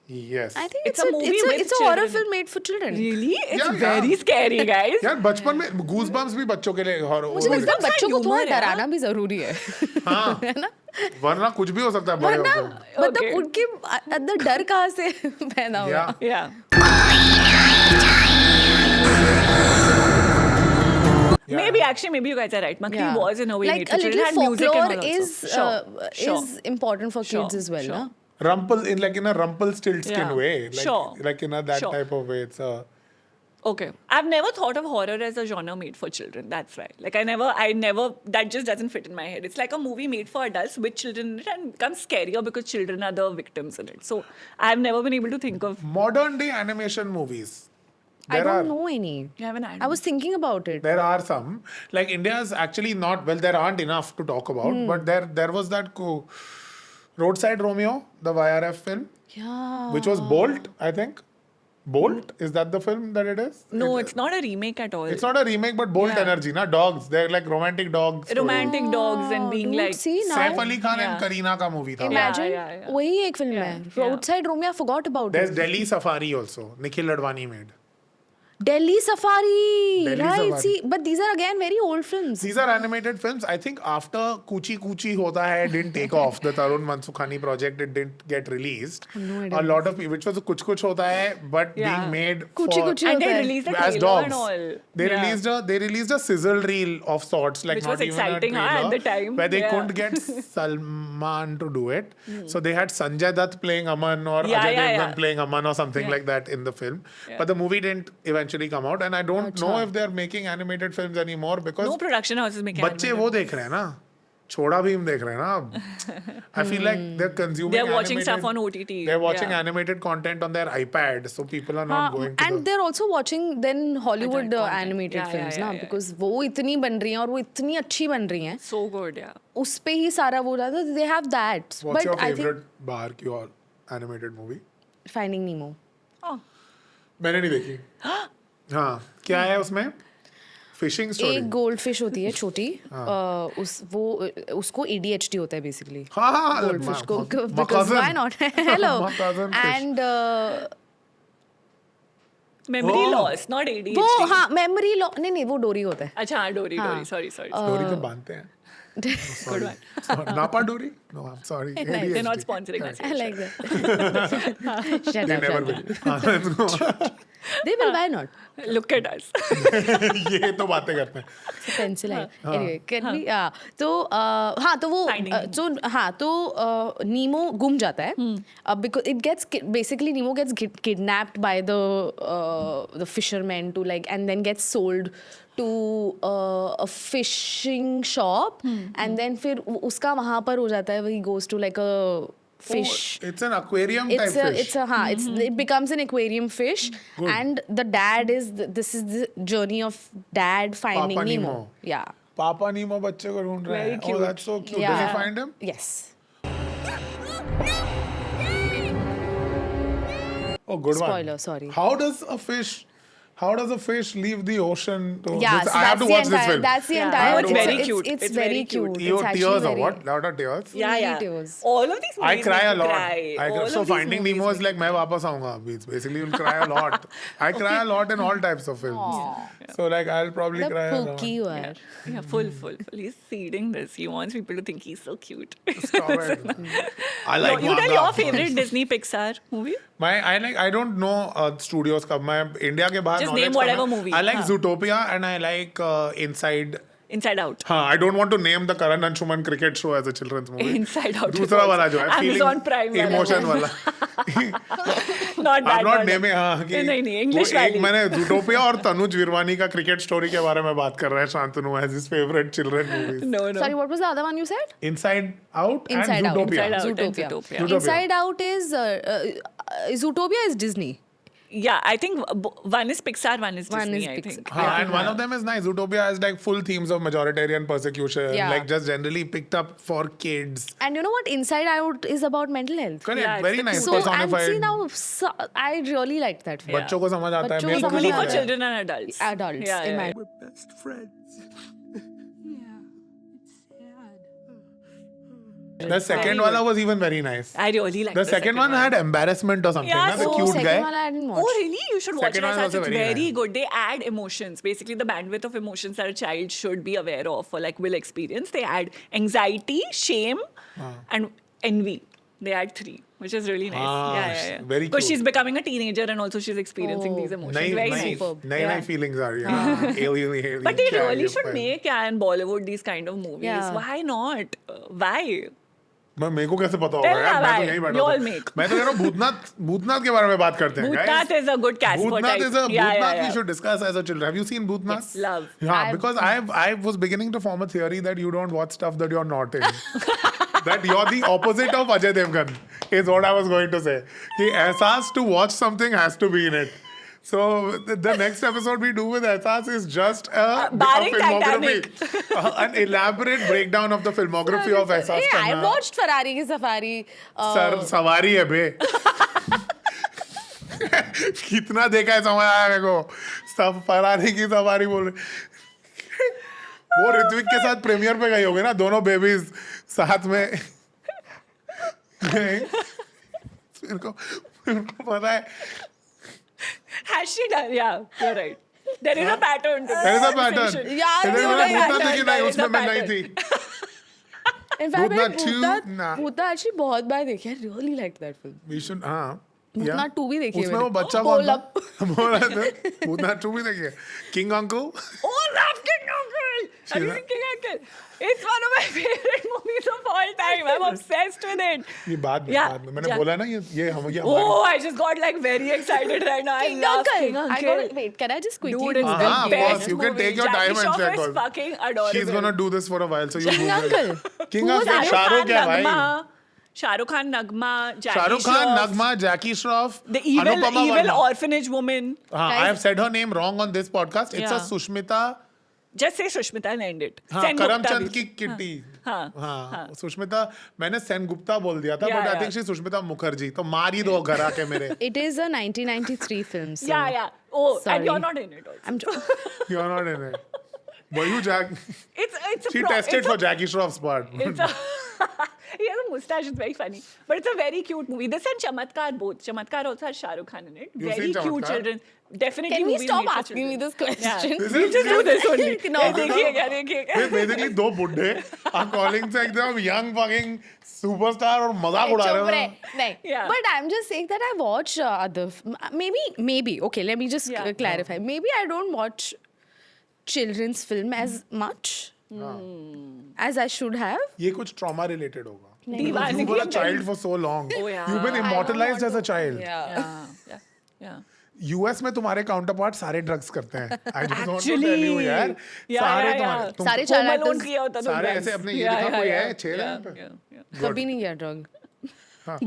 A: Yes.
B: I think
C: It's
B: it's
C: a
B: a
C: movie
B: it's a,
C: with
B: it's a horror
C: children.
B: film made for children.
C: Really? It's
A: Yeah,
C: very
A: yeah.
C: scary, guys.
A: यार बचपन में goosebumps भी बच्चों के लिए horror
B: मुझे लगता है
C: Goosebumps
B: बच्चों
C: का
B: को थोड़ा
C: humor है,
B: डराना भी जरूरी है
A: हाँ
B: है ना
A: वरना कुछ भी हो सकता है बड़े
B: वरना
A: होकर
B: मतलब
C: Okay.
B: उनके अंदर डर कहाँ से पैदा होगा
A: Yeah.
C: Yeah. Maybe you guys are right. Makri
B: Yeah.
C: was in a way made
B: like
C: for
B: a
C: children.
B: little
C: Had music and
B: folklore
C: all also.
B: is
C: Sure.
B: is important for
C: Sure.
B: kids as well
C: Sure.
B: na?
A: Rumple in like in a Rumpelstiltskin
C: Yeah.
A: way, like,
C: Sure.
A: like in a that
C: Sure.
A: type of way. It's a
C: Okay. I've never thought of horror as a genre made for children. That's right. Like I never, that just doesn't fit in my head. It's like a movie made for adults with children in it and becomes scarier because children are the victims in it. So I've never been able to think of.
A: modern day animation movies.
B: I
A: There
B: don't
A: are
B: know any.
C: You have an
B: I was thinking about it.
A: there are some like India's actually not well. There aren't enough to talk about, but there was that Roadside Romeo, the YRF film,
B: Yeah.
A: which was Bolt, I think. Bolt, is that the film that it is?
C: No, it's not a remake at all.
A: It's not a remake, but Bolt
C: Yeah.
A: energy, na dogs. They're like romantic dogs. story.
C: Romantic dogs and being
B: Dude,
C: like.
B: see now.
A: Saif Ali Khan
C: Yeah.
A: and Kareena का movie था.
B: Imagine
C: Yeah.
B: वही एक film है.
C: Yeah.
B: Roadside Romeo, I forgot about
A: There's
B: it.
A: Delhi Safari also. Nikhil Advani made.
B: Delhi Safari.
A: Delhi
B: Right.
A: Safari.
B: See, but these are again very old films.
A: These are animated films. I think after Kuchi Kuchi Hota Hai didn't take off, the Tarun Mansukhani project, it didn't get released.
B: no idea.
A: A lot of people, which was Kuch Kuch Hota Hai, but
C: Yeah.
A: being made
B: Kuchi
A: for
B: Kuchi
C: And they
B: Hota Hai.
C: released the
A: as
C: trailer
A: dogs.
C: and all.
A: They
C: Yeah.
A: released a sizzle reel of sorts, like
C: Which
A: not
C: was
A: even
C: exciting,
A: a
C: huh,
A: trailer,
C: at the time.
A: where they
C: Yeah.
A: couldn't get Salman to do it. So they had Sanjay Dutt playing Aman or
C: Yeah,
A: Ajay
C: yeah,
A: Devgan
C: yeah.
A: playing Aman or something
C: Yeah.
A: like that in the film.
C: Yeah.
A: But the movie didn't eventually come out, and I don't know if they're making animated films anymore because
C: No production houses making
A: बच्चे
C: animated.
A: वो देख रहे हैं ना छोड़ा भीम देख रहे हैं ना अब I feel like they're consuming
C: They're watching
A: animated-
C: stuff on OTT,
A: they're watching
C: yeah.
A: animated content on their iPad so people are not going to
B: and
A: the
B: they're also watching then Hollywood
C: content.
B: animated
C: Yeah,
B: films
C: yeah,
B: ना
C: yeah.
B: because वो इतनी बन रही हैं और वो इतनी अच्छी बन रही हैं
C: So good, yeah.
B: उस पे ही सारा वो रहा था they have that
A: what's
B: but
A: your
B: I
A: favorite
B: think
A: बाहर की और animated movie
B: Finding Nemo
C: Oh.
A: मैंने नहीं देखी हाँ क्या है उसमें फिशिंग स्टोरी
B: एक गोल्ड फिश होती है छोटी उसको ADHD होता है बेसिकली
A: हाँ हाँ
B: गोल्ड फिश को
A: my
B: because
A: cousin.
B: why not hello
A: My cousin fish.
B: and
C: Memory
A: Oh.
C: loss, not ADHD.
B: वो हाँ मेमोरी नहीं वो डोरी होता है
C: अच्छा हाँ डोरी
B: हाँ.
C: डोरी sorry
A: डोरी तो बांधते हैं
C: good one
A: नापा डोरी no I'm sorry
C: they're not
A: ADHD.
C: sponsoring us
B: I like that shut
A: They
B: up
A: never
B: shut
A: will.
B: up. They will, why not?
C: Look at us.
A: ये तो बातें करते हैं.
B: पेंसिल है. Anyway, can we? तो हाँ तो वो
C: Finding Nemo.
B: तो हाँ तो नीमो गुम जाता है. Because it gets basically Nemo gets kidnapped by the fishermen to like and then gets sold to a fishing shop and then फिर उसका वहाँ पर हो जाता है. He goes to like a fish.
A: It's an aquarium type fish.
B: It becomes an aquarium fish, and the dad is this is the journey of dad finding
A: Papa
B: Nemo.
A: Nemo.
B: Yeah.
A: Papa Nemo बच्चे को ढूंढ रहा
C: Very
A: है. Oh,
C: cute.
A: that's so cute.
B: Yeah.
A: Does he find him?
B: Yes.
A: Oh, good one.
B: Spoiler, sorry.
A: How does a fish leave the ocean? To
B: Yeah,
A: this?
B: so
A: I have to watch this film.
B: That's the
C: Yeah.
B: entire.
C: Oh,
A: it's
B: it's-
C: very
B: it's-
C: cute.
B: It's
C: It's
B: very
C: very
B: cute.
C: cute.
A: Your
B: It's actually
A: tears or
B: very-
A: what? Lot of tears.
C: Yeah,
B: Really
C: yeah.
B: tears.
C: All of these movies
A: I cry
C: make
A: a
C: you
A: lot.
C: cry. All
A: So
C: of these
A: Finding
C: movies
A: Nemo is
C: make
A: like मैं वापस आऊँगा. It's basically you'll cry a lot. I cry a lot in all types of films. So like I'll probably
B: The
A: cry a lot.
B: pooky you are.
C: Yeah, full. He's seeding this. He wants people to think he's so cute.
A: Stop it. I like
C: You tell
A: manga.
C: your favorite Disney Pixar movie?
A: I don't know studios का. मैं India के बाहर
C: Just
A: knowledge
C: name
A: कम है.
C: whatever movie.
A: I like
C: हाँ.
A: Zootopia and I like Inside.
C: Inside Out.
A: हाँ, I don't want to name the Karan Anshuman cricket show as a children's movie.
C: Inside Out.
A: दूसरा वाला जो है
C: Amazon Prime वाला
A: emotion
C: वो.
A: वाला.
C: Not that
A: I'm not
C: one.
A: naming हाँ कि
C: नहीं,
A: वो
C: English
A: एक
C: वाली.
A: मैंने Zootopia और तनुज विरवानी का क्रिकेट स्टोरी के बारे में बात कर रहा है Shantanu as his favorite children movies.
C: No.
B: Sorry, what was the other one you said?
A: Inside Out
B: Inside
A: and
B: Out.
A: Zootopia.
C: Inside Out and
B: Zootopia.
C: Zootopia.
A: Zootopia.
B: Inside Out is Zootopia is Disney.
C: Yeah, I think one is Pixar, one is
B: One
C: Disney,
B: is
C: I
B: Pixar.
C: think.
A: हाँ, and one of them is nice. Zootopia has like full themes of majoritarian persecution,
B: Yeah.
A: like just generally picked up for kids.
B: And you know what? Inside Out is about mental health.
A: Correct,
C: Yeah, it's
A: very
C: the
A: nice
B: So and
A: personified.
B: see now, I really liked that film.
A: बच्चों को समझ आता है.
B: बच्चों
A: मेरे
B: को
A: को भी
C: Only
B: समझ
C: for
A: समझ आया.
C: children and adults.
B: Adults,
C: Yeah,
B: in
C: yeah,
B: my
C: yeah.
A: We're best friends. The second
C: Very
A: one was even very nice.
C: I really like
A: The second one had embarrassment or something.
C: Yeah,
A: na? The
C: so
A: cute
B: second
A: guy.
B: one I didn't watch.
C: Oh, really? You should watch
A: Second
C: it.
A: one
C: As
A: was
C: such. It's
A: also very
C: very
A: nice.
C: good. They add emotions. Basically, the bandwidth of emotions that a child should be aware of or like will experience. They add anxiety, shame, and envy. They add 3, which is really nice.
A: Ah,
C: yeah.
A: very
C: Because
A: cute.
C: she's becoming a teenager and also she's experiencing these emotions. Very nice.
A: Nine feelings are alien.
C: But they really should make in Bollywood these kind of movies.
B: Yeah.
C: Why not? Why?
A: मेरे को कैसे पता होगा
C: Tell
A: यार,
C: me
A: मैं तो
C: why.
A: यहीं बैठा
C: You all
A: हूँ.
C: make.
A: मैं तो कह रहा हूँ भूतनाथ के बारे में बात करते हैं.
C: Bhootnath
A: guys.
C: is a good cast for
A: Bhootnath
C: type.
A: is a
C: Yeah,
A: Bhootnath
C: yeah.
A: we should discuss as a children. Have you seen Bhootnath?
C: Yes, love.
A: Yeah, because I was beginning to form a theory that you don't watch stuff that you're not in. That you're the opposite of Ajay Devgan is what I was going to say. कि एहसास to watch something has to be in it. So the next episode we do with Ehsas is just a
C: Barring
A: filmography, an elaborate breakdown of the filmography of Ehsas
B: Hey, I
A: Khanna.
B: watched Ferrari ki Safari.
A: Sir सवारी है बे. कितना देखा है समझ आया मेरे को. सब फरारी की सवारी बोल रहे. वो ऋत्विक के साथ प्रीमियर पे गई होगी ना दोनों बेबीज साथ में. मेरे को पता है.
C: Has she done? Yeah, you're right. There is a pattern to this
A: There is a
C: conversation.
A: pattern.
B: Yeah,
A: इधर
B: you're
A: मैंने
B: right.
A: भूतनाथ देखी नहीं,
C: There is a
A: उसमें मैं नहीं
C: pattern.
A: थी.
B: In fact,
A: Bhootnath two, nah.
B: Bhootnath actually बहुत बार देखी. I really liked that film.
A: We should हाँ.
B: Bhootnath 2 भी देखी है
A: उसमें
B: मैंने.
A: वो बच्चा
B: Bowl
A: कौन था?
B: Up.
A: बोल रहे थे. भूतनाथ 2 भी देखी है. King Uncle.
C: Oh, love King Uncle! Have you
A: She's
C: seen King Uncle? It's one of my favorite movies of all time. I'm obsessed with it.
A: ये बाद में मैंने बोला ना ये हमारे.
C: Oh, I just got like very excited right now. I
B: King
C: love
B: Uncle.
C: King
B: I
C: Uncle.
B: gotta, wait, can I just quickly
C: Dude, it's
B: Google
C: the
A: हाँ, of
C: best
A: course. You can
C: movie.
A: take your
C: Jackie
A: time and
C: Shroff
A: check
C: is
A: all.
C: fucking adorable.
A: She's gonna do this for a while, so you
B: King
A: Google.
B: Uncle.
A: King
B: Who was
A: Uncle.
B: Shahrukh
A: Shahrukh है भाई.
C: Nagma, Shahrukh Khan, Nagma, Jackie
A: Shahrukh Khan,
C: Shroff,
A: Nagma, Jackie Shroff,
C: the evil
A: Anupama
C: evil
A: Verma.
C: orphanage woman.
A: हाँ, I have said her name wrong on this podcast. It's a
C: Yeah.
A: Sushmita.
C: Just say Sushmita and end it.
A: हाँ,
C: Sen Gupta
A: Karamchand
C: भी.
A: की kitty.
C: हाँ,
A: हाँ, सुष्मिता. मैंने सेन गुप्ता बोल दिया था,
C: Yeah,
A: but I
C: yeah.
A: think she's Sushmita Mukherjee. तो मार ही दो घर आके मेरे.
B: It is a 1993 film. So
C: Yeah. Oh,
B: Sorry.
C: and you're not in it also.
B: I'm
A: You're not in it. Were you Jack?
C: It's a
A: She
C: pro-
A: tested
C: it's
A: for
C: a,
A: Jackie Shroff's part.
C: It's a He has a mustache. It's very funny. But it's a very cute movie. This and Chamatkar both. Chamatkar also has Shah Rukh Khan in it.
A: You've
C: Very
A: seen
C: cute
A: Chamatkar?
C: children. Definitely
B: Can we
C: movies
B: stop
C: made for
B: asking me
C: children.
B: this question?
A: This
C: We'll
A: is-
C: just do this only.
B: No.
C: ये देखिए क्या देखिए क्या.
A: Basically, दो बुड्ढे are calling से एकदम young fucking superstar और मजाक उड़ा
B: चुप
A: रहे
B: रहे.
A: हो.
B: नहीं.
C: Yeah.
B: But I'm just saying that I watch other. Maybe. Okay, let me just
C: Yeah.
B: clarify. Maybe I don't watch children's film as much as I should have.
A: ये कुछ trauma related होगा.
C: दीवार
A: You were a
C: निकली
A: child for so long.
C: Oh, yeah.
A: You've been
B: I don't
A: immortalized
B: want
A: as a
B: to-
A: child.
C: Yeah.
A: US में तुम्हारे counterpart सारे drugs करते हैं. I just want to
C: Actually.
A: tell you यार.
C: Yeah,
A: सारे
C: yeah,
A: तुम्हारे
C: yeah.
A: तुम
B: सारे
C: Home
B: child
C: Alone
B: actors
C: किया होता तो
A: सारे
C: drugs.
A: ऐसे अपने ये देखा कोई है छेद है
C: yeah,
A: पे?
C: yeah.
B: कभी नहीं किया drug.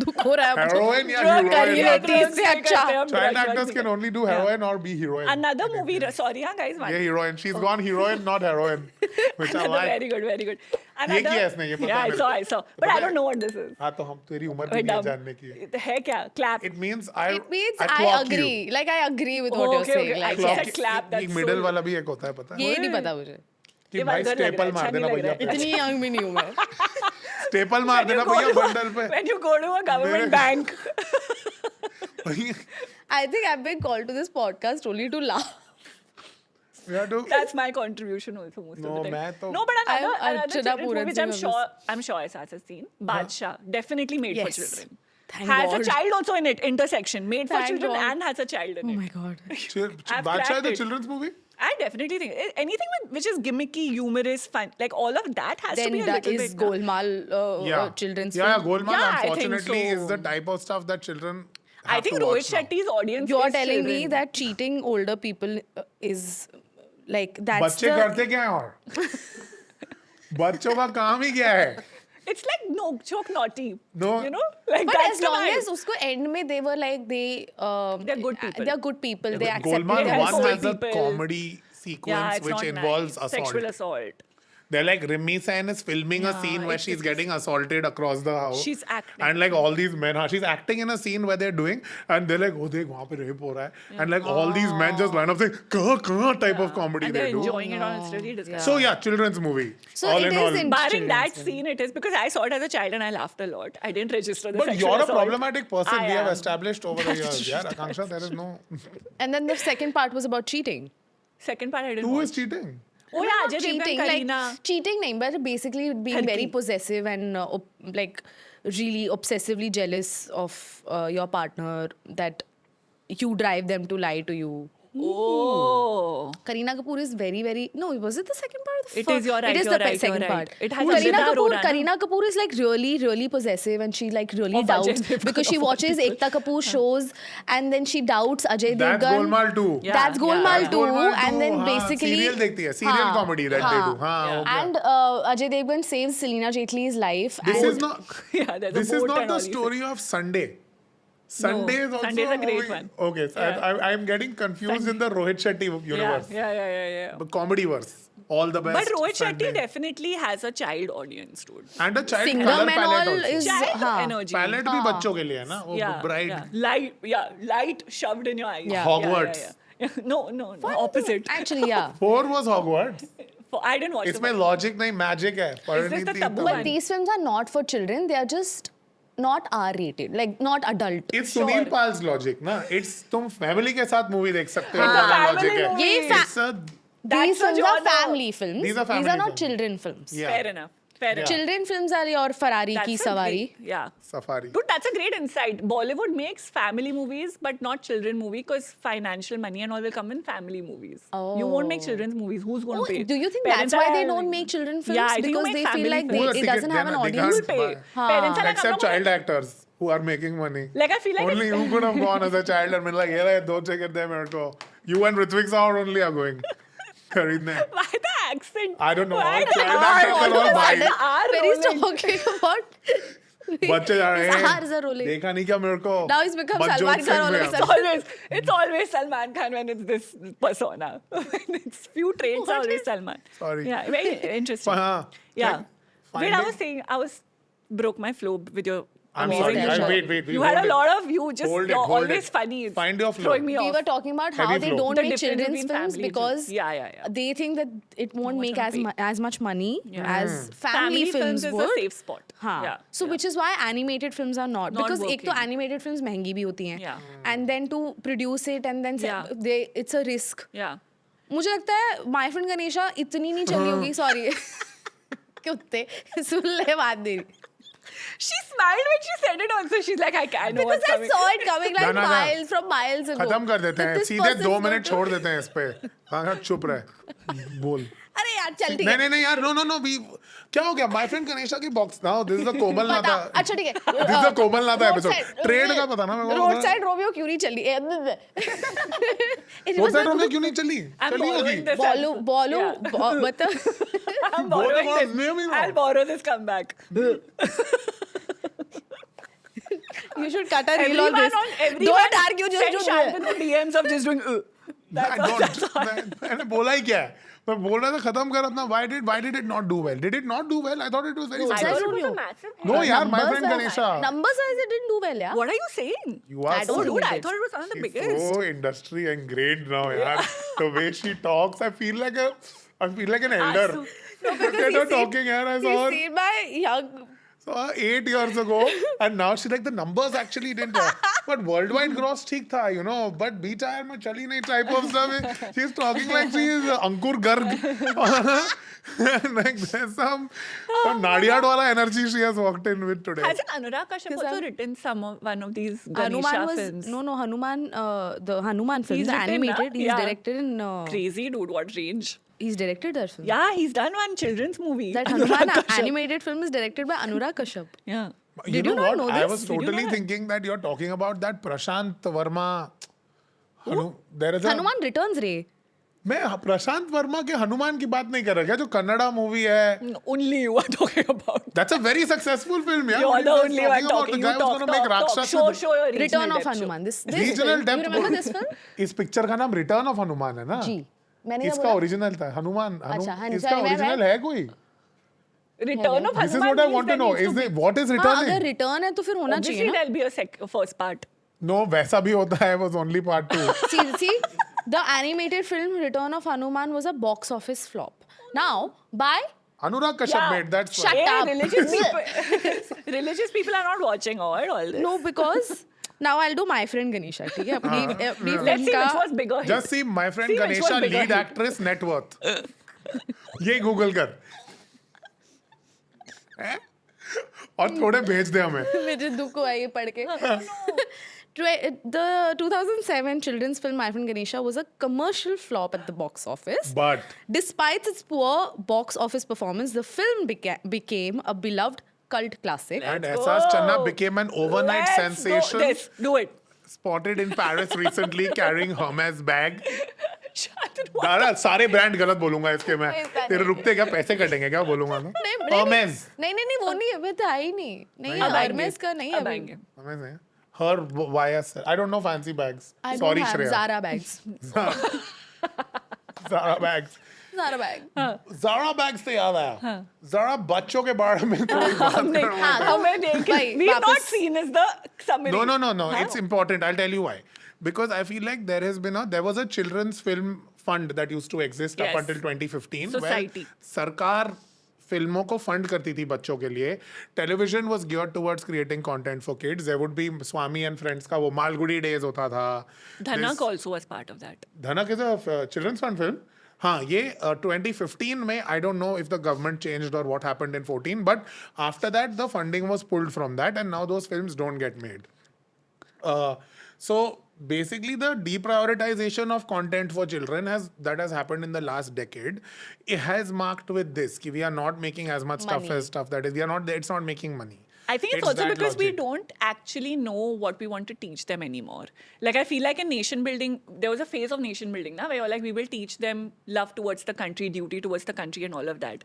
B: दुख हो रहा है मुझे.
A: Heroin या
C: Drug
B: कर ही
A: heroin?
B: लेती है इससे
C: Drugs
B: अच्छा.
C: करते हैं हम,
A: Child
C: drugs
A: actors
C: नहीं
A: can
C: करते.
A: only do heroin or be heroine.
C: Another movie, sorry, guys.
A: Yeah, heroine. She's gone heroine, not heroine. Which I
C: Another,
A: like.
C: very good, very good.
A: ये किया है इसने, ये पता
C: Yeah,
A: है
C: I
A: मेरे
C: saw,
A: को.
C: I saw.
A: तो
C: But
A: पता
C: I don't
A: है-
C: know what this is.
A: हाँ तो हम तेरी उम्र भी
C: Wait,
A: नहीं है
C: dumb.
A: जानने की है.
C: है क्या? Clap.
A: It means
B: It means I
A: clock you.
B: agree. Like I agree with what
C: Oh,
B: you're
C: okay,
B: saying.
C: okay.
B: Like,
C: I
A: Clock
C: said
A: you.
C: clap, that's
A: एक
C: so-
A: middle वाला भी एक होता है पता है
B: ये नहीं पता मुझे.
A: कि
C: ये
A: भाई
C: vulgar लग
A: staple
C: रहा है,
A: मार
C: अच्छा
A: देना
C: नहीं लग
A: भैया
C: रहा है.
B: इतनी young भी नहीं हूँ मैं.
A: staple मार देना भैया बंडल पे
C: When you go to a government
A: मेरे-
C: bank.
B: I think I've been called to this podcast only to laugh.
A: We have to
C: That's my contribution also most
A: No,
C: of the time.
A: मैं तो-
C: No, but another
B: I'm
C: children's
B: Archana
C: movie
B: Puran
C: which
B: Singh
C: I'm sure Aisas has seen. Badshah, definitely made for
B: Yes.
C: children.
B: Thank
C: has
B: God.
C: a child also in it, intersection, made for
B: Thank
C: children
B: God.
C: and has a child in
B: Oh
C: it.
B: my god.
C: I've
A: Badshah
C: cracked
A: the
C: it.
A: children's movie
C: I definitely think anything which is gimmicky, humorous, fun, like all of that has to
B: Then
C: be a
B: that
C: little
B: is
C: bit. na?
A: yeah
B: children's
A: yeah
B: film.
A: Golmaal
C: Yeah, I think
A: unfortunately
C: so.
A: is the type of stuff that children
C: I
A: have
C: think
A: to
C: Rohit
A: watch now.
C: Shetty's audience.
B: You're
C: is
B: telling me
C: children.
B: that cheating older people is like that's
A: बच्चे करते क्या हैं और बच्चों का काम ही क्या है
C: It's like no joke naughty.
A: No.
C: You know? Like
B: But
C: that's
B: as
C: the
B: long
C: vibe.
B: as usko end में they were like
C: They're good people.
B: They're good people. They accepted
A: Golmaal
C: They
B: it.
C: have
A: one
C: soul
A: has a
C: people.
A: comedy
C: Yeah,
A: sequence
C: it's
A: which
C: not
A: involves
C: nice.
A: assault.
C: Sexual assault.
A: They're like Rimi Sen is filming a scene where she's getting assaulted across the house.
C: She's acting.
A: And like all these men, she's acting in a scene where they're doing, and they're like, oh, देख वहाँ पे rape हो रहा है, and like all these men just line up saying, कहाँ type of comedy
C: And
A: they
C: they're
A: do.
C: enjoying it on. It's really disgusting.
A: So yeah, children's movie.
B: So
A: all
B: it
A: in
B: is
A: all.
B: in-
C: Barring
B: children's
C: that
B: film.
C: scene, it is because I saw it as a child and I laughed a lot. I didn't register the
A: But
C: sexual
A: you're a
C: assault.
A: problematic person.
C: I
A: We have
C: am.
A: established over the years. Yeah, Akanksha, there is no.
B: And then the second part was about cheating.
C: Second part, I didn't
A: Who
C: watch.
A: is cheating?
C: Oh yeah, Ajay Devgan,
B: Cheating,
C: Kareena.
B: like cheating, nahi, but basically being very
C: Healthy.
B: possessive and like really obsessively jealous of your partner that you drive them to lie to you.
C: Oh.
B: Kareena Kapoor is very, very. No, was it the second part? Or the
C: It
B: first?
C: is, you're right,
B: It is
C: you're
B: the
C: right,
B: second
C: you're
B: part.
C: right. It has
B: Kareena
C: Amrita
B: Kapoor.
C: Arora, no?
B: Kareena Kapoor is like really, really possessive, and she like really
C: Of Ajay
B: doubts
C: Devgan,
B: because she
C: of all
B: watches
C: people.
B: Ekta Kapoor shows, and then she doubts Ajay
A: That's
B: Devgan.
A: Golmaal 2.
C: Yeah.
B: That's Golmaal
C: yeah.
B: 2,
A: Golmaal
B: and then
A: 2,
B: basically
A: serial देखती है, serial comedy that they do. हाँ,
C: Yeah.
A: हो गया.
B: And Ajay Devgan saves Selena Jaitley's life.
A: This
B: and
A: is not.
C: Yeah, there's a
A: This is
C: boat
A: not
C: and
A: the
C: all these
A: story of Sunday. Sunday is also
C: Sunday's a great
A: movie.
C: one.
A: Okay, so
C: Yeah.
A: I'm getting confused in the Rohit Shetty universe.
C: Yeah.
A: The comedy verse. All the best.
C: But Rohit
A: Sunday.
C: Shetty definitely has a child audience, dude.
A: And a child
B: Singham
A: color
B: and
A: palette
B: all
A: also.
B: is
C: Child
B: हाँ.
C: energy.
A: Palette भी बच्चों के लिए है ना वो
C: Yeah,
A: bright.
C: yeah. Light shoved in your eyes.
B: Yeah.
A: Hogwarts.
C: Yeah. No, opposite.
B: Actually, yeah.
A: 4 was Hogwarts.
C: I didn't watch
A: इसमें
C: the
A: logic नहीं magic है.
C: Is this the
A: Parineeti
C: taboo
A: तब-
C: one?
B: But these films are not for children. They are just not R-rated, like not adult.
A: It's
C: Sure.
A: Sunil Pal's logic ना. It's तुम family के साथ movie देख सकते हो.
C: It's a
A: इतना
C: family
A: logic है.
C: movie.
B: ये fa-
A: It's a
C: That's
B: These
C: a
B: films are
C: genre.
B: family films.
A: These are family
B: These are not
A: films.
B: children films.
A: Yeah.
C: Fair enough. Fair enough.
B: Children films are your Ferrari
C: That's
B: ki
C: a
B: savari.
C: great- Yeah.
A: Safari.
C: Dude, that's a great insight. Bollywood makes family movies, but not children movie because financial money and all will come in family movies. You won't make
B: Oh.
C: children's movies. Who's going
B: Oh,
C: to pay?
B: do you think
C: Parents
B: that's why
C: are
B: they
C: having-
B: don't make children films?
C: Yeah, I think you
B: because
C: make
B: they feel
C: family
B: like
C: films.
A: Who are
B: it doesn't have an
A: they
B: audience.
A: can't
C: Pay.
A: buy.
C: Parents are like,
A: Except
C: I'm not
A: child
C: gonna-
A: actors who are making money.
C: Like, I feel like
A: only
C: it's-
A: you could have gone as a child and been like, "ये रहे दो ticket दे मेरे को." You and Ritwik Saur only are going. खरीदने.
C: Why the accent?
A: I don't know.
C: Why
A: All
C: the
A: child
C: R
A: actors are all
C: rolling?
A: buying.
C: R
B: When he's
C: rolling.
B: talking about
A: बच्चे जा रहे
B: his R's are
A: हैं.
B: rolling.
A: देखा नहीं क्या मेरे को?
B: Now he's become
A: Manjot
B: Salman Khan
A: Singh
B: all of a
A: में.
B: sudden.
C: It's always Salman Khan when it's this persona. It's few traits are always Salman.
A: Sorry.
C: Yeah, very interesting.
A: हाँ.
C: Yeah.
A: Like,
C: Wait, I was
A: finding-
C: saying, I was broke my flow with your
A: I'm
C: amazing
A: sorry.
C: show.
A: Wait.
C: You had a lot of you just
A: Hold it,
C: you're
A: hold
C: always
A: it.
C: funny. It's
A: Find your flow.
C: throwing me
B: We
C: off.
B: were talking about how
A: Heavy
B: they
A: flow.
B: don't
C: The
B: make
C: difference
B: children's
C: between
B: films
C: family
B: because
C: yeah.
B: they think that it won't
C: much
B: make
C: on pay.
B: as much money as family
C: Family films
B: films
C: is
B: would.
C: a safe spot.
B: हाँ.
C: Yeah,
B: So which is why animated films are not because एक तो
C: working.
B: animated films महंगी भी होती हैं.
C: Yeah.
B: And then to produce it and then
C: Yeah.
B: it's a risk.
C: Yeah.
B: मुझे लगता है माय फ्रेंड गणेशा इतनी नहीं चली होगी सॉरी कुत्ते सुन ले बात मेरी
C: She smiled when she said it also. She's like, I know
B: because
C: what's
B: I
C: coming.
B: saw it coming like
A: ना।
B: miles from miles ago.
A: खत्म कर देते
B: That
A: हैं
B: this
A: सीधे
B: person's
A: 2
B: going
A: मिनट
B: to-
A: छोड़ देते हैं इस पे हाँ चुप रहे बोल
B: अरे यार चल ठीक है
A: नहीं यार नो वी क्या हो गया माय फ्रेंड गणेशा की box now this is the Komal
B: बता
A: नाता
B: अच्छा ठीक है
A: दिस इज द कोमल नाता एपिसोड ट्रेड का पता ना मेरे को
B: रोड साइड रोमियो क्यों नहीं चली
A: रोड साइड रोमियो क्यों नहीं चली
C: I'm
A: चली होगी
C: borrowing this.
B: बोलो
C: Yeah.
B: बता
C: I'm
A: बोल
C: borrowing
A: बोल,
C: this.
A: name ही ना।
C: I'll borrow this comeback.
B: you should cut a reel on
C: Everyone
B: this
C: on everyone
B: don't argue just
C: send
B: do
C: Shalvin the DMs of just doing
A: मैंने बोला ही क्या है मैं बोल रहा था खत्म कर अपना why did it not do well did it not do well I thought it was very
B: Roadside
A: successful
B: Romeo.
A: no yaar my
B: Numbers
A: friend
B: wise-
A: Ganesha
B: numbers wise it didn't do well yeah
C: What are you saying?
A: you are
B: I don't
A: so,
B: do
C: Dude, I
B: it.
C: thought it was one of the
A: she's
C: biggest.
A: so industry ingrained now yaar the way she talks I feel like an elder
C: Asu.
A: look at her talking yaar I saw
B: he's
A: her
B: seen my young
A: 8 years ago and now she's like the numbers actually didn't but worldwide gross ठीक था you know but beach आयर में चली नहीं type of stuff she's talking like she is Ankur Garg like there's some Nadiad wala energy she has walked in with today
C: Hasn't Anurag Kashyap also written one of these
B: Hanuman
C: Ganesha
B: was
C: films?
B: no Hanuman the Hanuman film
C: He's
B: the
C: written,
B: animated
C: na?
B: he's
C: Yeah.
B: directed in
C: Crazy dude, what range?
B: he's directed that film
C: Yeah, he's done one children's movie.
B: that
C: Anurag
B: Hanuman
C: Kashyap.
B: animated film is directed by Anurag Kashyap
C: Yeah.
B: Did you not
A: what
B: know
A: I
B: this?
A: was
C: Did you
A: totally
C: know that?
A: thinking that you're talking about that Prashant Verma there is a
B: Hanuman Returns रे
A: मैं प्रशांत वर्मा के हनुमान की बात नहीं कर रहा क्या जो कन्नड़ा मूवी है
C: Only you are talking about.
A: That's a very successful film yeah
C: You're
A: What
C: the
A: are you
C: only
A: guys
C: one
A: talking
C: talking.
A: about? The
C: You
A: guy was
C: talk,
A: gonna make
C: talk,
A: Rakshas
C: talk.
A: with-
C: Show your
B: Return
C: regional
B: of
C: depth show.
B: Hanuman this
A: regional
B: film.
A: Depth
B: You remember this film
A: इस picture का नाम return of Hanuman है ना
B: जी मैंने क्या
A: इसका
B: बोला
A: original था हनुमान
B: अच्छा, हाँ,
A: इसका
B: sorry,
A: ओरिजिनल
B: मैं-
A: है कोई
C: Return of
A: this is
C: Hanuman
A: what I
C: means
A: want to
C: there
A: no
C: needs to
A: is
C: be-
A: it what is
B: हाँ अगर
A: रिटर्निंग
B: रिटर्न है तो फिर होना चाहिए
C: Obviously,
B: ना
C: there'll be a first part.
A: No वैसा भी होता है was only part 2
B: see the animated film Return of Hanuman was a box office flop now by
A: Anurag Kashyap
C: Yeah.
A: Made that's
B: Shut
C: Hey,
B: up.
C: religious people are not watching all this.
B: no because now I'll do my friend Ganesha ठीक है अपनी अपनी
C: Let's
B: film
C: see
B: का
C: which was bigger hit.
A: Just see my friend
C: See which
A: Ganesha
C: one bigger
A: lead
C: hit.
A: Actress net worth ये Google कर हैं? और थोड़े भेज दे हमें
B: मेरे दुख हुआ ये पढ़ के The 2007 children's film My Friend Ganesha was a commercial flop at the box office.
A: But
B: Despite its poor box office performance, the film became a beloved cult classic.
A: And Ehsas Channa became an overnight
C: Let's
A: sensation.
C: Go. This, do it.
A: Spotted in Paris recently carrying Hermes bag.
C: Shut it.
A: दादा सारे brand गलत बोलूंगा इसके मैं
B: ऐसा
A: तेरे रुकते क्या पैसे कटेंगे क्या बोलूंगा ना Hermes
B: नहीं वो नहीं अभी तो है ही नहीं नहीं
C: अब आएंगे,
B: Hermes का नहीं
C: अब
B: अभी
C: आएंगे.
A: Hermes है her YS I don't know fancy bags
B: I don't
A: sorry
B: have
A: Shreya
B: Zara bags
A: Zara bags
B: Zara bag
A: Zara bags से याद आया Zara बच्चों के बारे में थोड़ी बात करो
B: हाँ,
C: हमें देख
B: भाई,
C: we've not
B: वापस-
C: seen is the summary.
A: No. It's important. I'll tell you why. Because I feel like there was a children's film fund that used to exist up
C: Yes.
A: until 2015.
C: Society.
A: Where सरकार फिल्मों को fund करती थी बच्चों के लिए television was geared towards creating content for kids there would be Swami and friends का वो मालगुडी डेज होता था
C: Dhanak also was part of that.
A: Dhanak is a children's fund film हाँ ये 2015 में I don't know if the government changed और what happened in 14 but after that the funding was pulled from that and now those films don't get made so basically the deprioritization of content for children has happened in the last decade. It has marked with this ki we are not making as much stuff
B: Money.
A: as stuff that is it's not making money.
C: I think it's also
A: that
C: because we
A: logic.
C: don't actually know what we want to teach them anymore. Like I feel like in nation building, there was a phase of nation building now where you're like we will teach them love towards the country, duty towards the country, and all of that.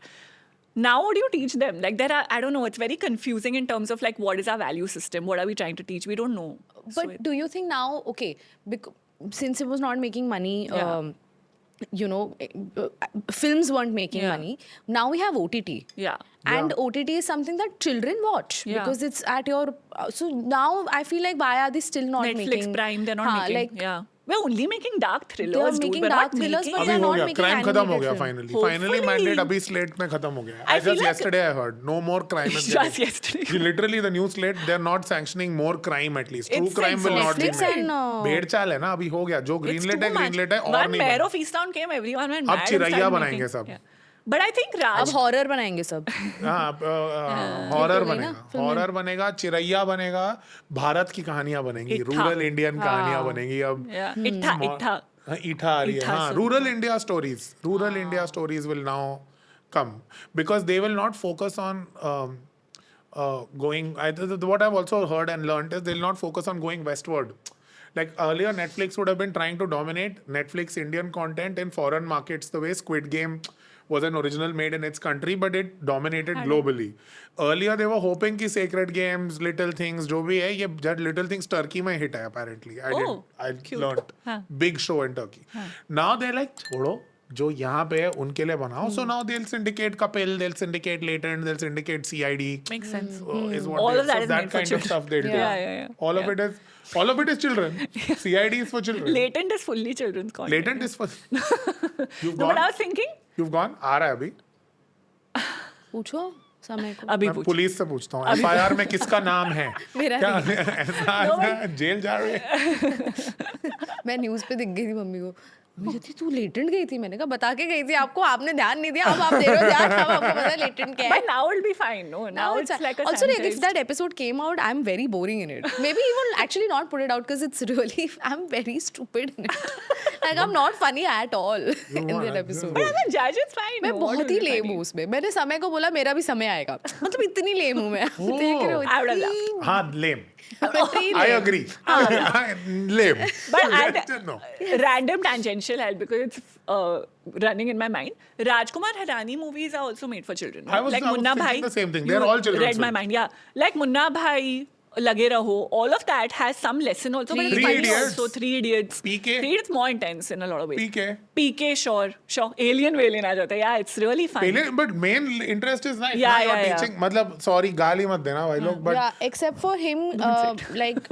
C: Now what do you teach them? Like there are, I don't know, it's very confusing in terms of like what is our value system? What are we trying to teach? We don't know.
B: but do you think now okay since it was not making money
C: Yeah.
B: films weren't making
C: Yeah.
B: money. Now we have OTT.
C: Yeah.
B: And OTT is something that children watch
C: Yeah.
B: because it's at your. So now I feel like why are they still not
C: Netflix,
B: making
C: Prime, they're not
B: हाँ,
C: making.
B: like,
C: yeah. We're only making dark
B: They
C: thrillers,
B: are
C: dude.
B: making
C: We're
B: dark
C: not
B: thrillers,
C: making
B: but
A: अभी
B: they're
A: हो
B: not
A: गया
B: making
A: crime खत्म हो
B: animated
A: गया
B: film.
A: finally
C: Hopefully.
A: mandate अभी slate में खत्म हो गया
C: I
A: just
C: feel like-
A: yesterday I heard no more crime is
C: Just
A: getting-
C: yesterday.
A: literally the new slate they're not sanctioning more crime at least true
C: It's
A: crime will not be
B: Netflix
A: made
B: and
A: भेड़ चाल है ना अभी हो गया जो
C: It's
A: greenlit है
C: too much.
A: greenlit है और
C: When
A: नहीं
C: Mayor
A: बना।
C: of Easttown came, everyone went
A: अब
C: mad and
A: चिरैया
C: started
A: बनाएंगे
C: making-
A: सब।
C: Yeah. But I think
B: अब
C: Raj,
B: हॉरर बनाएंगे सब.
A: हॉरर
B: गई ना
A: बनेगा
B: film
A: हॉरर बनेगा चिरैया बनेगा भारत की कहानियां बनेगी
C: इत्था।
A: रूरल इंडियन कहानियां बनेगी अब
C: yeah, Ittha.
A: हाँ, ईठा आ रही है
C: ईठा
A: हाँ
C: से-
A: rural India stories will now come because they will not focus on going what I've also heard and learned is they'll not focus on going westward. Like earlier Netflix would have been trying to dominate Netflix Indian content in foreign markets the way Squid Game was an original made in its country but it dominated globally. Earlier they were hoping कि Sacred Games, Little Things जो भी है ये Little Things Turkey में hit है apparently. I
C: cute.
A: learned
C: हाँ.
A: big show in Turkey. Now they're like छोड़ो जो यहाँ पे है उनके लिए बनाओ. So now they'll syndicate Kapil, they'll syndicate Latent, they'll syndicate CID.
C: Makes sense.
A: Is what
C: All
A: they-
C: of that
A: so
C: is
A: that
C: made for
A: kind of
C: children.
A: stuff they'll do.
C: Yeah.
A: All of it is children. CID is for children.
C: Latent is fully children's content.
A: Latent is for. You've
C: No, but I
A: gone.
C: was thinking,
A: You've gone. आ रहा है अभी.
B: पूछो समय को.
C: अभी
A: मैं
C: पूछ.
A: Police से पूछता हूँ. FIR में किसका नाम है?
B: मेरा
A: क्या ऐसा जेल जा रहे हैं?
B: मैं न्यूज़ पे दिख गई थी मम्मी को. मम्मी कहती तू लेटेंट गई थी. मैंने कहा बता के गई थी आपको आपने ध्यान नहीं दिया अब आप दे रहे हो ध्यान अब आपको पता है लेटेंट क्या है.
C: But now it'll be fine. No, now it's like a
B: also like if
C: sanitized-
B: that episode came out I'm very boring in it. Maybe he will actually not put it out because it's really I'm very stupid in it. Like I'm not funny at all in
A: are,
B: that episode.
C: But as a judge, it's fine.
B: मैं
C: No, what
B: बहुत
C: will
B: he
C: be
B: lame
C: funny?
B: हूँ उसमें. मैंने समय को बोला मेरा भी समय आएगा. मतलब इतनी लेम हूँ मैं. देख रहे हो
C: I would have
B: इतनी
A: हाँ lame.
B: इतनी
A: I
B: lame.
A: agree. lame.
C: But at
A: no.
C: random tangential help because it's running in my mind. Rajkumar Hirani movies are also made for children.
A: I was
C: Munna
A: thinking
C: Bhai.
A: the same thing.
C: You
A: They're all children's
C: read my
A: films.
C: mind. Yeah, like Munna Bhai, Lage Raho. All of that has some lesson also. But it's
A: Three
C: funny
A: Idiots.
C: also. Three Idiots.
A: PK.
C: Three Idiots more intense in a lot of ways.
A: PK.
C: PK, sure. Alien Valian आ जाता है. Yeah, it's really fun.
A: Pele, but main interest is nice.
C: Yeah,
A: Now you're
C: yeah.
A: teaching. मतलब sorry गाली मत देना भाई लोग. But
B: Yeah, except for him, like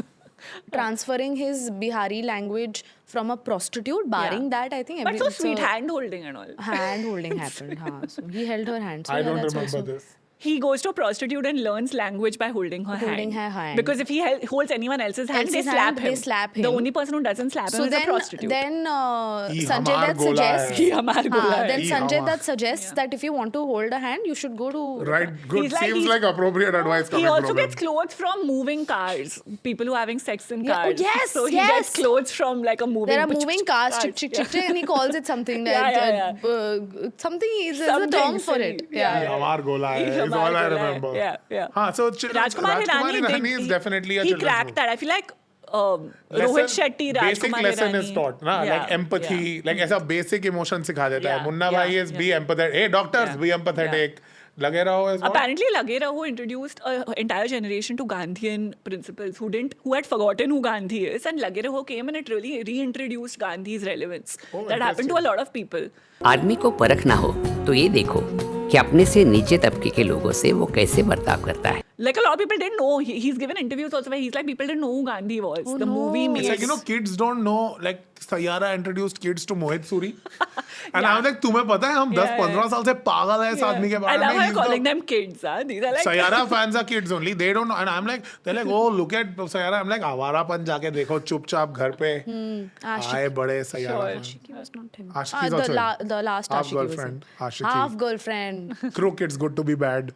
B: transferring his Bihari language from a prostitute. Barring that, I think.
C: But so
B: it's a
C: sweet hand holding and all.
B: Hand holding happened. So he held her hand. So
A: I
B: yeah,
A: don't
B: that's
A: remember
B: also-
A: this.
C: He goes to a prostitute and learns language by holding her
B: Holding
C: hand.
B: her hand.
C: Because if he holds anyone else's hand,
B: Else's
C: they
B: hand,
C: slap him.
B: they slap
C: The
B: him.
C: only person who doesn't slap him
B: So
C: is a
B: then,
C: prostitute.
B: Sanjay
A: हमार
B: Dutt
A: गोला
B: suggests.
A: है.
C: He हमार गोला है.
B: Then
A: He
B: Sanjay
A: हमार.
B: Dutt suggests that if you want to hold a hand, you should go to.
A: Right, good.
C: He's like-
A: Seems
C: he's-
A: like appropriate advice coming
C: He also
A: from
C: gets
A: him.
C: clothes from moving cars. People who are having sex in
B: Yeah, oh,
C: cars.
B: yes,
C: So he
B: yes.
C: gets clothes from like a moving.
B: There are moving cars, chick, chick, chick, chick, and he calls it something like something. There's a
C: Something
B: term for
C: silly.
B: it.
C: Yeah.
A: हमार गोला है. Is
C: हमार
A: all I
C: गोला है.
A: remember.
C: Yeah.
A: हाँ, so
C: Rajkumar Hirani
A: is definitely a
C: he
A: children's
C: cracked
A: movie.
C: that. I feel like
A: Lesson-
C: Rohit Shetty, Rajkumar
A: basic lesson
C: Hirani.
A: is taught ना
C: Yeah,
A: like empathy
C: yeah.
A: like ऐसा basic emotion सिखा देता है
C: Yeah,
A: Munna
C: yeah,
A: भाई is
C: yeah.
A: be empathetic hey doctors
C: Yeah.
A: be empathetic लगे रहो is what
C: Apparently, Lage Raho introduced an entire generation to Gandhian principles who had forgotten who Gandhi is, and Lage Raho came and it really reintroduced Gandhi's relevance. That happened to a lot of people.
E: आदमी को परखना हो तो ये देखो कि अपने से नीचे तबके के लोगों से वो कैसे बर्ताव करता है.
C: Like a lot of people didn't know. He's given interviews also where he's like, people didn't know who Gandhi was.
B: Oh,
C: the movie made.
A: it's like you know kids don't know like Sayara introduced kids to Mohit Suri and I'm like तुम्हें पता है हम 10-15 साल से पागल है इस आदमी के
C: I
A: बारे
C: love
A: में
C: how
A: He's
C: you're calling
A: the-
C: them kids. Huh? These are like
A: Sayara fans are kids only. They don't know. And I'm like, they're like, oh, look at Sayara. I'm like, Awarapan जाके देखो चुपचाप घर पे आए बड़े Sayara fans.
B: He was not him.
A: Ashiki's also in.
B: The last
A: Half
B: Ashiki was him.
A: girlfriend, Ashiki.
B: Half girlfriend.
A: Crook, it's good to be bad.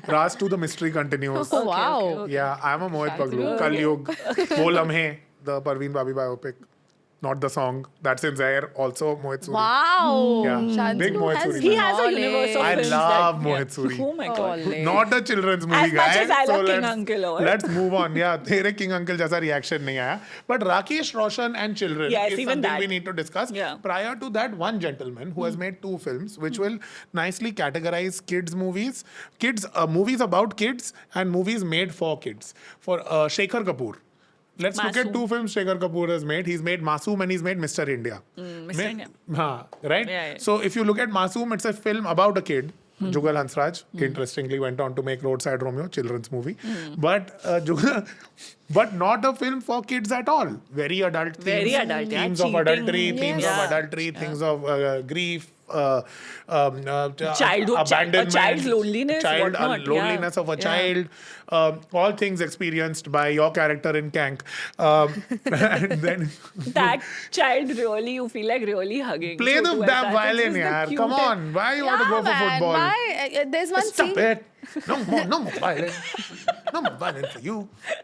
A: Ras to the mystery continues.
B: Oh wow.
C: okay.
A: Yeah, I'm a Mohit Paglu. Kal Yug. Wo Lamhe, the Parveen Babi biopic. Not the song. That's in Zaire. Also Mohit Suri.
B: Wow.
A: Yeah,
B: Shantanu
A: big Mohit
B: has
A: Suri
C: he
A: fan.
C: has a universe of
A: I
C: films
A: love
C: that,
A: Mohit Suri.
C: Oh my god.
B: Ole.
A: Not a children's movie
C: As much
A: guy.
C: as I love King
A: let's-
C: Uncle or-
A: Let's move on. Yeah, तेरे King Uncle जैसा reaction नहीं आया. But Rakesh Roshan and children
C: Yes,
A: is
C: even
A: something
C: that.
A: we need to discuss.
C: Yeah.
A: Prior to that, one gentleman who has made 2 films, which will nicely categorize kids movies, movies about kids, and movies made for kids. For Shekhar Kapoor. Let's look at
C: Masoom.
A: 2 films Shekhar Kapoor has made. He's made Masoom and he's made Mr. India.
C: Mr. India.
A: Right?
C: Yeah, yeah.
A: So if you look at Masoom, it's a film about a kid. Jugal Hansraj interestingly went on to make Roadside Romeo, children's movie. But but not a film for kids at all. Very adult themes.
C: Very adult, yeah.
A: Themes of
C: Cheating.
A: adultery, themes
C: Yeah.
A: of adultery, things of grief.
C: Childhood,
A: abandonment,
C: a child's loneliness, whatnot,
A: loneliness
C: yeah.
A: of a
C: Yeah.
A: child, all things experienced by your character in Kank. And then
C: That child really, you feel like really hugging.
A: play the
C: Chotu at
A: damn
C: that.
A: violin,
C: It's just the
A: yaar. Come
C: cutest-
A: on, why you want to go for
B: man,
A: football?
B: Why? There's one
A: Stop
B: scene.
A: it! No more violin. No more violin for you.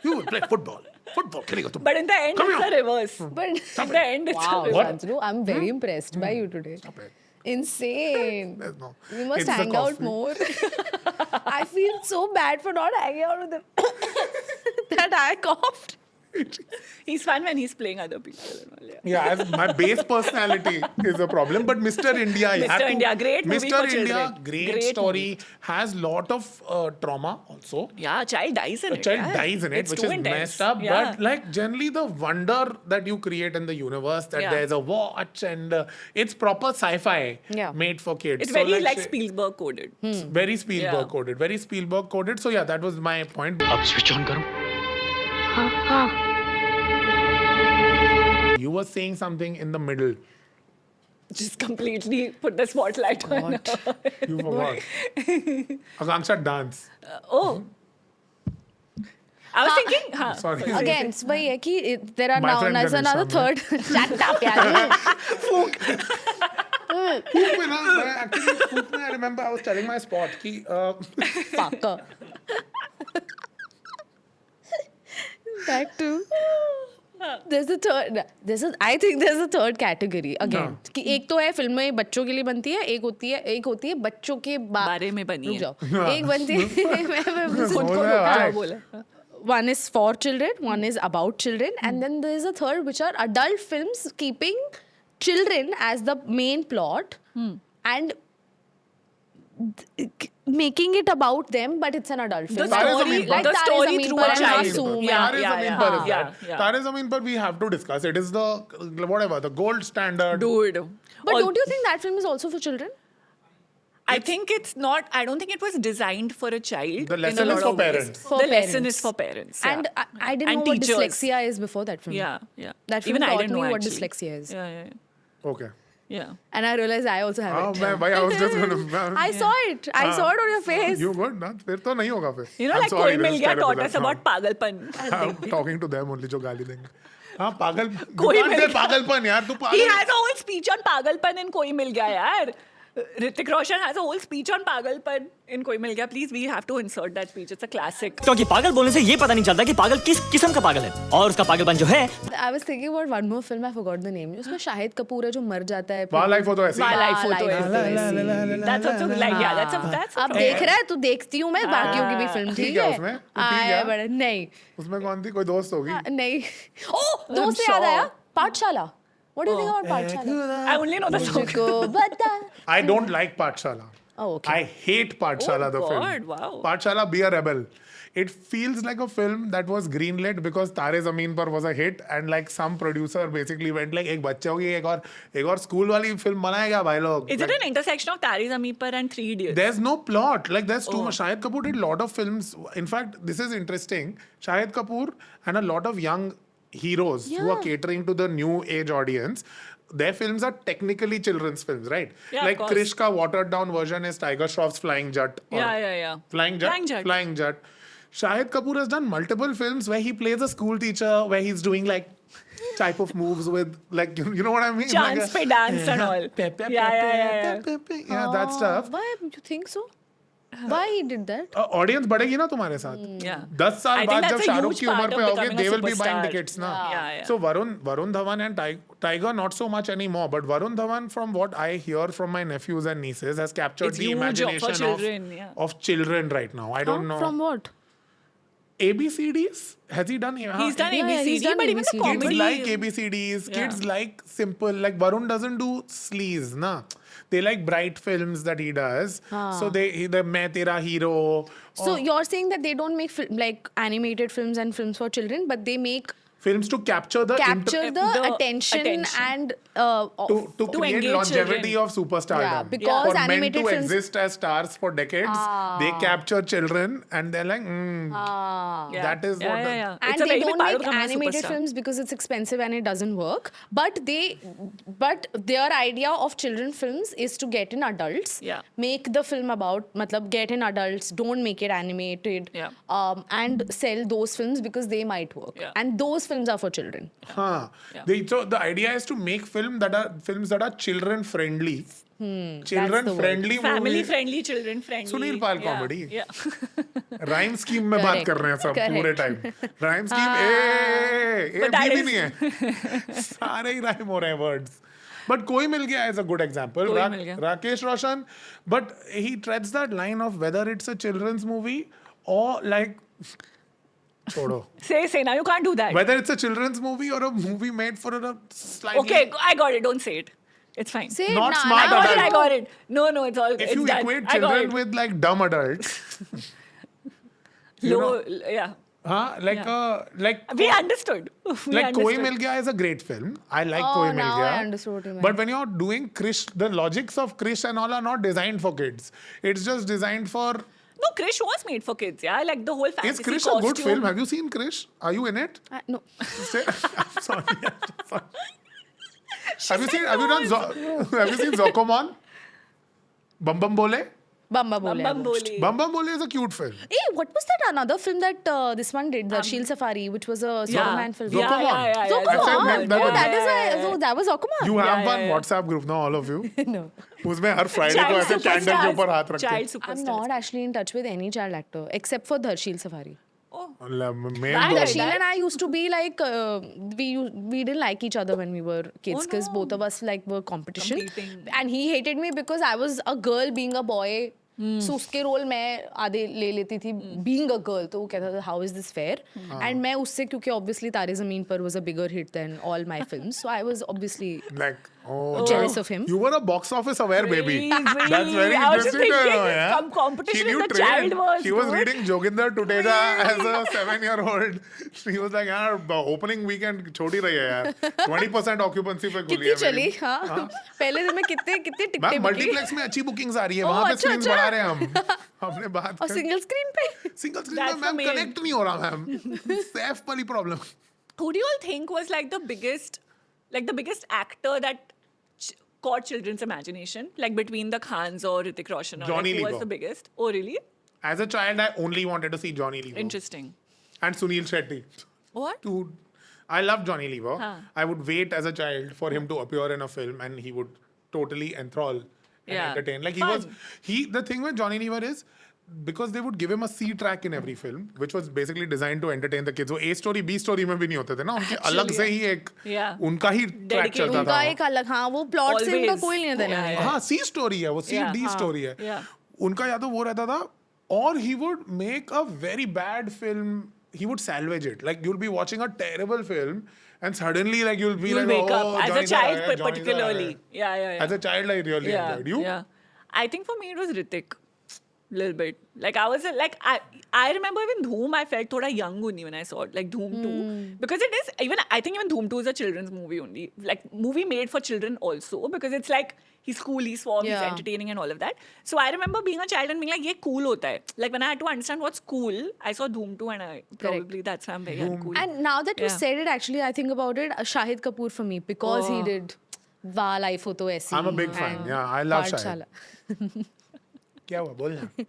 A: You will play football. Football, खेलेगा तुम.
C: But in the end,
A: Come
C: it's
A: here.
C: the reverse.
B: But
C: At the end, it's
B: wow,
C: the reverse.
B: Shantanu, I'm very impressed by you today.
A: Stop it.
B: Insane.
A: There's no.
B: We must
A: It's the
B: hang out
A: coffee.
B: more. I feel so bad for not hanging out with him. That I coughed.
C: He's fun when he's playing other people. and all, yeah.
A: Yeah, as my base personality is a problem. But Mr. India, you
C: Mr.
A: have to-
C: India, great movie
A: Mr.
C: for
A: India,
C: children.
A: great
C: Great
A: story, has lot of trauma also.
C: Yeah, a child dies in
A: A
C: it.
A: child
C: yeah.
A: dies in it,
C: It's
A: which
C: too
A: is
C: intense.
A: messed up.
C: Yeah.
A: But like generally, the wonder that you create in the universe, that
C: Yeah.
A: there's a watch and it's proper sci-fi
B: Yeah.
A: made for kids.
C: It's
A: So,
C: very like
A: say-
C: Spielberg coded.
A: Very Spielberg
C: Yeah.
A: coded. Very Spielberg coded. So yeah, that was my point.
F: अब switch on करूं
A: You were saying something in the middle.
C: Just completely put the spotlight on.
A: You forgot. Akanksha dance.
C: Oh. I was thinking,
A: Sorry.
B: Again, it's वही है कि there are
A: My
B: now
A: friend
B: there's another
A: Ganesh
B: third. Shut up, यार.
A: Spook में ना, मैं actually spook में I remember I was telling my spot कि
B: Fucker. Back to. There's a third. I think there's a third category again. कि एक तो है फिल्में बच्चों के लिए बनती है, एक होती है बच्चों के
C: बारे में बनी
B: रुक
C: है।
B: जाओ। एक बनती है मैं
A: बोल
B: खुद
A: रहा है भाई।
C: बोला.
B: One is for children, one is about children, and then there is a third which are adult films keeping children as the main plot and making it about them, but it's an adult film.
C: The story-
B: like
C: the
B: Tare
C: story
B: Zameen
C: through
B: Par
C: a
B: and
C: child.
B: Masoom.
C: Yeah.
A: Tare Zameen Par is
C: yeah,
A: that.
C: yeah.
A: Tare Zameen Par we have to discuss. It is the whatever the gold standard.
C: Dude.
B: But don't you think that film is also for children?
C: I think it's not. I don't think it was designed for a child.
A: The
C: in
A: lesson
C: a
A: is
C: lot
A: for
C: of ways.
A: parents.
B: For
C: The lesson
B: parents.
C: is for parents. Yeah.
B: And I didn't
C: And
B: know what
C: teachers.
B: dyslexia is before that film.
C: Yeah, yeah.
B: That film
C: Even I
B: taught
C: didn't
B: me
C: know
B: what
C: actually.
B: dyslexia is.
C: Yeah.
A: Okay.
C: Yeah.
B: And I realized I also have
A: हाँ
B: it.
A: मैं भाई I was just gonna.
B: I saw it. I saw it on your face.
A: You good ना? फिर तो नहीं होगा फिर.
C: You know,
A: I'm
C: like
A: sorry,
C: कोई मिल
A: this is
C: गया
A: terrible,
C: taught us
A: that's
C: about
A: not-
C: पागलपन.
A: I'm talking to them only जो गाली देंगे. हाँ पागल.
C: कोई
A: दुकान
C: मिल
A: से
C: गया.
A: पागलपन यार तू
C: He
A: पागल.
C: has a whole speech on पागलपन in कोई मिल गया यार. Hrithik Roshan has a whole speech on पागलपन in कोई मिल गया. Please, we have to insert that speech. It's a classic.
F: क्योंकि पागल बोलने से ये पता नहीं चलता कि पागल किस किस्म का पागल है और उसका पागलपन जो है
B: I was thinking about one more film. I forgot the name. उसमें शाहिद कपूर है जो मर जाता है.
A: वाह लाइफ हो तो ऐसे.
C: My life
B: Life
C: photo
B: photo
C: is That's also like yeah. That's
B: अब देख रहा है तू देखती हूँ मैं बाकियों की भी फिल्म
A: ठीक
B: ठीक
A: है
B: है.
A: उसमें? तू ठीक
B: आया
A: है?
B: बड़ा नहीं
A: उसमें कौन थी कोई दोस्त होगी.
B: नहीं. ओह दोस्त से याद आया पाठशाला. What do you think about पाठशाला?
C: I only know the song.
B: मुझको बता.
A: I don't like Pathshala.
B: Oh, okay.
A: I hate Pathshala,
C: Oh,
A: the film.
C: God, wow.
A: Pathshala, be a rebel. It feels like a film that was greenlit because Tare Zameen Par was a hit and like some producer basically went like एक बच्चे होगी एक और school वाली film बनाएगा भाई लोग.
C: Is it an intersection of Tare Zameen Par and 3 Idiots?
A: There's no plot. Like there's too much. Shahid Kapoor did a lot of films. In fact, this is interesting. Shahid Kapoor and a lot of young heroes who are
B: Yeah.
A: catering to the new age audience. Their films are technically children's films, right?
C: Yeah, of
A: like
C: course.
A: Krish ka watered down version is Tiger Shroff's Flying Jet. or
C: Yeah.
A: Flying Jet.
C: Flying Jet.
A: Flying Jet. Shahid Kapoor has done multiple films where he plays a school teacher, where he's doing like type of moves with like you know what I mean?
C: Chance pe dance and all. Yeah.
A: Yeah, that stuff.
B: Why you think so? Why he did that?
A: Audience बढ़ेगी ना तुम्हारे साथ.
C: Yeah.
A: 10 साल
C: I think
A: बाद
C: that's
A: जब
C: a
A: Shahrukh
C: huge
A: की
C: part
A: उम्र
C: of
A: पे आओगे
C: becoming a
A: they will be buying
C: superstar.
A: tickets ना.
C: Yeah.
A: So Varun Dhawan and Tiger not so much anymore, but Varun Dhawan from what I hear from my nephews and nieces has captured
C: It's
A: the
C: huge for
A: imagination
C: children, yeah.
A: of children right now. I don't know.
B: From what?
A: ABCDs? Has he done?
C: He's done
B: Yeah,
C: ABCD,
B: he's done
C: but even the
B: ABCD.
C: comedy.
A: Kids like ABCDs.
C: Yeah.
A: Kids like simple. Like Varun doesn't do sleaze, na. They like bright films that he does. So the Main Tera Hero.
B: So you're saying that they don't make like animated films and films for children, but they make
A: films to capture the
C: the
B: attention
C: attention.
B: and
A: to create
C: engage
A: longevity
C: children.
A: of superstardom.
B: Yeah, because
A: for men
B: animated
A: to
B: films-
A: exist as stars for decades, they capture children and they're like,
C: Yeah.
A: that is what.
C: yeah.
B: and
C: It's a
B: they
C: very big
B: don't
C: part of
B: make
C: becoming a
B: animated
C: superstar.
B: films because it's expensive and it doesn't work. But their idea of children films is to get in adults,
C: Yeah.
B: make the film about, matlab, get in adults, don't make it animated,
C: Yeah.
B: and sell those films because they might work.
C: Yeah.
B: And those films are for children.
A: Huh.
C: Yeah.
A: So the idea is to make films that are children friendly. Children
B: the word.
A: friendly
C: Family
A: movies.
C: friendly, children friendly.
A: Sunil Pal
C: Yeah,
A: comedy.
C: Yeah.
A: Rhyme scheme में बात
B: Correct.
A: कर रहे हैं सब
B: Correct.
A: पूरे time rhyme scheme A
C: But that
A: भी
C: is-
A: नहीं है सारे ही राइम हो रहे हैं वर्ड्स बट कोई मिल गया एज अ गुड एग्जांपल
C: कोई मिल गया।
A: Rakesh Roshan but he treads that line of whether it's a children's movie और लाइक छोड़ो
C: Say now. You can't do that.
A: whether it's a children's movie or a movie made for a slightly
C: Okay, I got it. Don't say it. It's fine.
B: Say
A: Not
B: nah,
A: smart
B: nah,
A: adult.
C: I got it. No, it's all.
A: if
C: it's
A: you
C: done.
A: equate
C: I got
A: children
C: it.
A: with like dumb adults
C: Low, yeah.
A: like
C: Yeah.
A: like
C: We understood. We
A: like Koi
C: understood.
A: Mil Gaya is a great film. I like
B: Oh,
A: Koi Mil
B: now
A: Gaya.
B: I understood what you meant.
A: But when you're doing Krish, the logics of Krish and all are not designed for kids. It's just designed for.
C: No, Krish was made for kids. Yeah, like the whole fantasy
A: Is Krish
C: costume.
A: a good film? Have you seen Krish? Are you in it?
B: No.
A: Say, I'm sorry. Have you seen? Have you done? Have you seen Zokomon? Bum Bum Bole?
B: Bamba Bole. I
C: Bam
B: watched.
C: Boli.
A: Bum Bum Bole is a cute film.
B: Hey, what was that another film that this one did, the Shield Safari, which was a Superman film?
A: Zokomon.
C: Yeah.
B: Zokomon.
A: I said that-
B: Oh,
A: that-
B: that is so that was Zokomon.
A: You have
C: Yeah,
A: one
C: yeah, yeah.
A: WhatsApp group now, all of you.
B: No.
A: उसमें हर Friday को
C: Child
A: ऐसे candle के ऊपर हाथ
C: superstars.
A: रखते
C: Child
A: हैं.
C: superstars.
B: I'm not actually in touch with any child actor except for Dharshil Safari.
A: Main
C: Right.
A: दो
B: Dharshil and I used to be like we didn't like each other when we were kids because
C: no.
B: both of us like were competition.
C: Competing.
B: And he hated me because I was a girl being a boy. So उसके role मैं आधे ले लेती थी being a girl तो वो कहता था how is this fair and मैं उससे क्योंकि obviously तारे ज़मीन पर was a bigger hit than all my films so I was obviously
A: like oh
B: jealous of him.
A: You were a box office aware baby.
C: Crazy.
A: That's very
C: I was just
A: interesting to
C: thinking,
A: know. Yeah.
C: some competition
A: She
C: with
A: knew
C: the
A: train.
C: child was
A: She was
C: good.
A: reading Joginder Tuteja as a 7-year-old. She was like, यार opening weekend छोड़ ही रही है यार. 20% occupancy पे खुली
B: कितनी
A: है
B: चली
A: मेरी.
B: हाँ पहले दिन में कितने टिकटें
A: मैम
B: बिकी
A: मल्टीप्लेक्स में अच्छी बुकिंग्स आ रही है.
B: ओह,
A: वहाँ पे
B: अच्छा,
A: स्क्रीन्स
B: अच्छा.
A: बढ़ा रहे हैं हम. हमने बात
B: और सिंगल स्क्रीन पे
A: सिंगल स्क्रीन
C: That's
A: में
C: the
A: मैम
C: main.
A: कनेक्ट नहीं हो रहा मैम. सेफ वाली problem.
C: Who do you all think was like the biggest actor that caught children's imagination? Like between the Khans or Hrithik Roshan? Or
A: Johnny
C: like, who was
A: Lever.
C: the biggest? Oh, really?
A: As a child, I only wanted to see Johnny Lever
C: Interesting.
A: and Sunil Shetty.
C: What?
A: Dude, I love Johnny Lever.
C: Huh.
A: I would wait as a child for him to appear in a film and he would totally enthrall and
C: Yeah.
A: entertain. Like
C: Fun.
A: the thing with Johnny Lever is because they would give him a C track in every film, which was basically designed to entertain the kids. वो A story, B story में भी नहीं होते थे ना उनके अलग से ही एक
C: Yeah.
A: उनका ही ट्रैक
C: Dedicated.
A: चलता
B: उनका
A: था.
B: एक अलग हाँ वो प्लॉट से उनका
C: Always.
B: कोई नहीं देना
C: Yeah,
B: है
C: yeah.
A: हाँ C story है वो C
C: Yeah.
A: D story है.
C: Yeah.
A: उनका या तो वो रहता था or he would make a very bad film. He would salvage it. Like you'll be watching a terrible film and suddenly like you'll be
C: You'll
A: like
C: wake
A: oh
C: up as
A: Johnny
C: a child,
A: Sir, Johnny Sir.
C: particularly. Yeah.
A: As a child, I really enjoyed. You?
C: Yeah. I think for me it was Hrithik. Little bit. Like I was like I remember even Dhoom I felt thoda young only when I saw it. Like Dhoom 2. Because it is I think even Dhoom 2 is a children's movie only. Like movie made for children also because it's like he's cool, he's warm, he's
B: Yeah.
C: entertaining and all of that. So I remember being a child and being like, ye cool hota hai. Like when I had to understand what's cool, I saw Dhoom 2 and I probably that's why I'm very uncool.
B: And now that you
C: Yeah.
B: said it, actually, I think about it. Shahid Kapoor for me because he
C: Oh.
B: did Wah Life Ho To Aisi.
A: I'm a big fan.
B: and
A: Yeah, I love Shahid.
B: Pathshala.
A: क्या हुआ बोलना?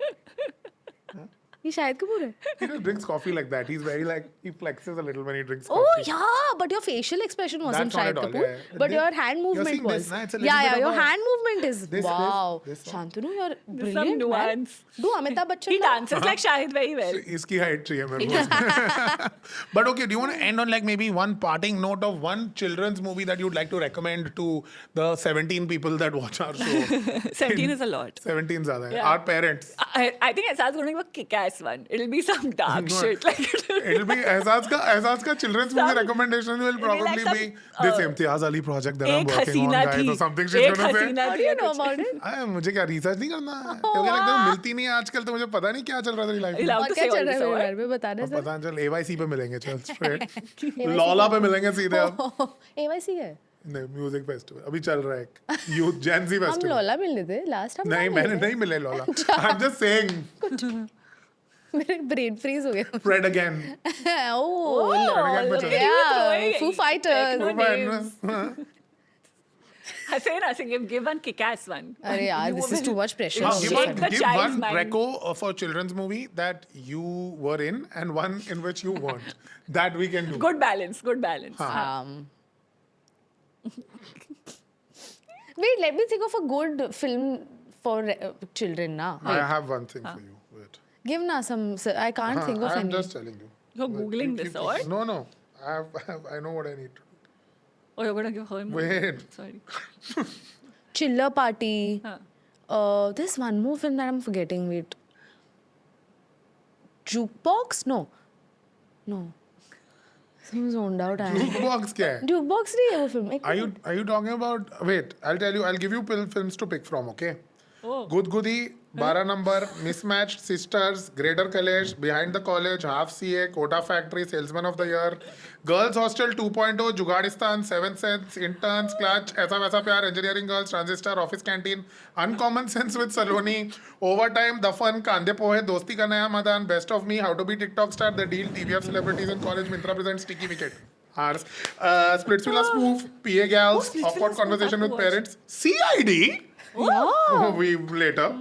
B: ये शाहिद कपूर है.
A: He just drinks coffee like that. He's very like he flexes a little when he drinks
B: Oh
A: coffee.
B: yeah, but your facial expression wasn't
A: That's not
B: Shahid
A: at all,
B: Kapoor,
A: yeah.
B: but your hand
A: You're
B: movement
A: seeing
B: was.
A: this, na? It's a little
B: Yeah,
A: bit of
B: your
A: a-
B: hand movement is
A: This,
B: wow.
A: this one.
B: Shantanu, you're
C: There's
B: brilliant.
C: some
B: man.
C: nuance.
B: Do Amitabh Bachchan.
C: He
B: now.
C: dances like Shahid very well.
A: इसकी height चाहिए मेरे को. But okay, do you want to end on like maybe one parting note of one children's movie that you'd like to recommend to the 17 people that watch our show?
C: 17 is a lot.
A: 17 ज़्यादा है.
C: Yeah.
A: Our parents.
C: I think Asa's going to give a kick-ass Kick-Ass one. It'll be some dark shit. Like
A: It'll be Aizaz ka children's movie
C: Some-
A: recommendation will
C: it'll be like
A: probably be
C: some,
A: this Imtiaz Ali project that I'm
C: Ek
A: working on,
C: Hasina
A: guys,
C: thi.
A: or something she's
C: Ek
A: gonna say.
C: Hasina
B: How do you know about it?
A: मुझे क्या research नहीं करना है क्योंकि लगता है मिलती नहीं है आजकल तो मुझे पता नहीं क्या चल रहा है तेरी लाइफ में
C: Allowed
B: और
C: to
B: क्या
C: say all
B: चल रहा
C: this,
B: है मेरे
C: alright?
B: बारे में बताना सर
A: पता चल AYC पे मिलेंगे चल स्ट्रेट लॉला पे मिलेंगे सीधे अब
B: AYC है
A: नहीं म्यूजिक फेस्टिवल अभी चल रहा है एक यूथ जेंजी
B: हम
A: फेस्टिवल
B: लोला मिले थे लास्ट टाइम
A: नहीं मैंने नहीं मिले लॉला आई एम जस्ट सेइंग
B: मेरे ब्रेन फ्रीज हो गया
A: फ्रेड अगेन
B: ओह
A: already
B: yeah
C: throwing
B: Foo Fighters
C: techno names. Hasina Singh, give one Kick-Ass one.
B: अरे यार
C: You
B: this is
C: will-
B: too much pressure
C: It'll
A: give
C: shake
A: one,
C: the
A: give
C: child's
A: one
C: mind.
A: reco for children's movie that you were in and one in which you weren't. That we can do.
C: Good balance, good balance.
B: Wait, let me think of a good film for children now.
A: I
B: Wait,
A: have one thing for you. Wait.
B: give na some. I can't think of
A: I'm
B: any.
A: just telling you.
C: You're Googling this, or?
A: No, no. I know what I need to do.
C: Oh, you're gonna give her a movie.
A: Wait.
C: Sorry.
B: Chiller Party.
C: Huh.
B: There's one more film that I'm forgetting. Wait. Jukebox? No. I'm zoned out.
A: Jukebox क्या है?
B: Jukebox नहीं है वो film.
A: Are you talking about? Wait, I'll tell you. I'll give you films to pick from. Okay.
C: Oh.
A: Good Goody, 12 number, Mismatched, Sisters, Greater Kalesh, Behind the College, Half CA, Kota Factory, Salesman of the Year, Girls Hostel 2.0, Jugadistan, 7 Sense, Interns, Clutch, Aisa Vaisa Pyar, Engineering Girls, Transistor, Office Canteen, Uncommon Sense with Saloni, Overtime, The Fun, Kande Pohe, Dosti Ka Naya Madan, Best of Me, How to Be TikTok Star, The Deal, TVF Celebrities in College, Mintra presents Sticky Wicket. Ours. Splitsvilla Spoof, PA Gals,
C: Splitsvilla
A: Awkward
C: Spoof,
A: Conversation
C: I
A: with
C: have to
A: Parents, CID. Oh, we later.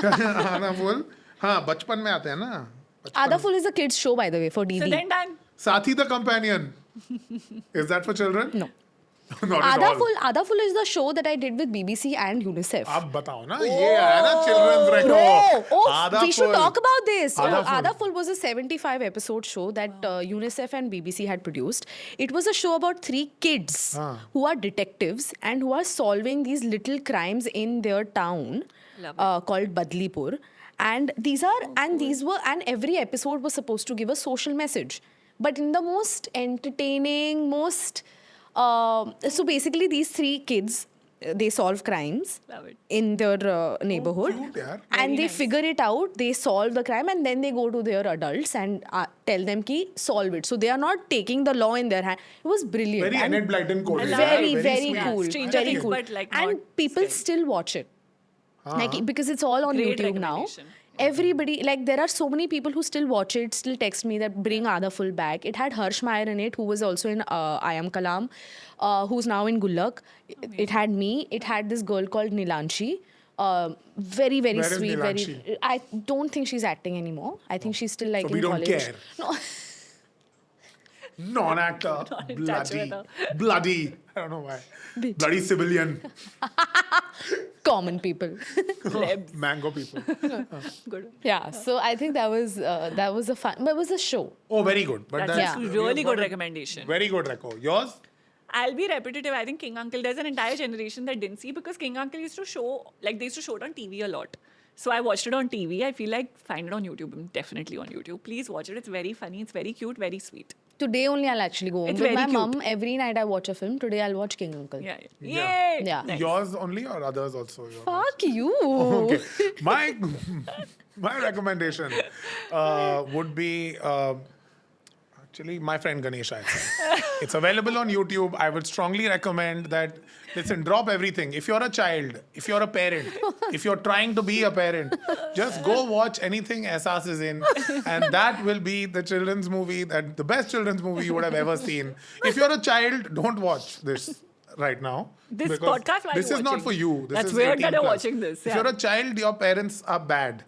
A: आना full हाँ बचपन में आते हैं ना
B: Ada Full is a kids show, by the way, for
C: So
B: DD.
C: then done.
A: साथी the companion. Is that for children?
B: No.
A: Not at all.
B: Ada Full is the show that I did with BBC and UNICEF.
A: आप बताओ ना ये आया ना children's record.
B: Oh, we should talk about this.
A: Ada Full.
B: Ada Full was a 75 episode show that UNICEF and BBC had produced. It was a show about 3 kids who are detectives and who are solving these little crimes in their town called Badlipur. And every episode was supposed to give a social message, but in the most entertaining, so basically these 3 kids, they solve crimes
C: Love it.
B: in their neighborhood,
A: cute, yaar.
B: and they figure it out, they solve the crime, and then they go to their adults and tell them ki solve it. So they are not taking the law in their hand. It was brilliant.
A: Very
B: and
A: Enid Blyton coded.
B: very, very
A: sweet.
B: cool.
C: Stranger
B: Very
C: Things,
B: cool.
C: but, like,
B: And
C: not
B: people
C: scary.
B: still watch it. Like, because it's all on
C: Great
B: YouTube now.
C: recommendation.
B: Everybody, like, there are so many people who still watch it, still text me that bring Ada Full back. It had Harsh Meyer in it, who was also in I Am Kalam, who's now in Gullak. It had me. It had this girl called Nilanshi. Very, very
A: Where is
B: sweet.
A: Nilanshi?
B: I don't think she's acting anymore. I think she's still like
A: So
B: in
A: we don't
B: college.
A: care.
B: No.
A: Non-actor.
C: in touch
A: Bloody.
C: with her.
A: Bloody. I don't know why. Bloody civilian.
B: Common people.
C: Plebs.
A: Mango people.
C: Good.
B: Yeah. So I think that was a fun. But it was a show.
A: Oh, very good. But
C: That's
A: that's
C: a
B: Yeah.
C: really
A: got
C: good
A: a
C: recommendation.
A: Very good record. Yours?
C: I'll be repetitive. I think King Uncle, there's an entire generation that didn't see because King Uncle used to show, like they used to show it on TV a lot. So I watched it on TV. I feel like find it on YouTube. Definitely on YouTube. Please watch it. It's very funny. It's very cute, very sweet.
B: Today only I'll actually go home.
C: It's
B: With
C: very
B: my
C: cute.
B: mum, every night I watch a film. Today I'll watch King Uncle.
C: Yeah. Yay!
B: Yeah.
C: Nice.
A: Yours only or others also? Yours?
B: Fuck you.
A: Okay. My recommendation would be actually my friend Ganesh. I think. It's available on YouTube. I would strongly recommend that. Listen, drop everything. If you're a child, if you're a parent, if you're trying to be a parent, just go watch anything Ehsaas is in, and that will be the children's movie, that the best children's movie you would have ever seen. If you're a child, don't watch this right now.
C: This
A: because
C: podcast, why are
A: this
C: you
A: is not
C: watching?
A: for you. This
C: That's
A: is
C: weird
A: 18
C: that you're
A: plus.
C: watching this,
A: If
C: yeah.
A: you're a child, your parents are bad.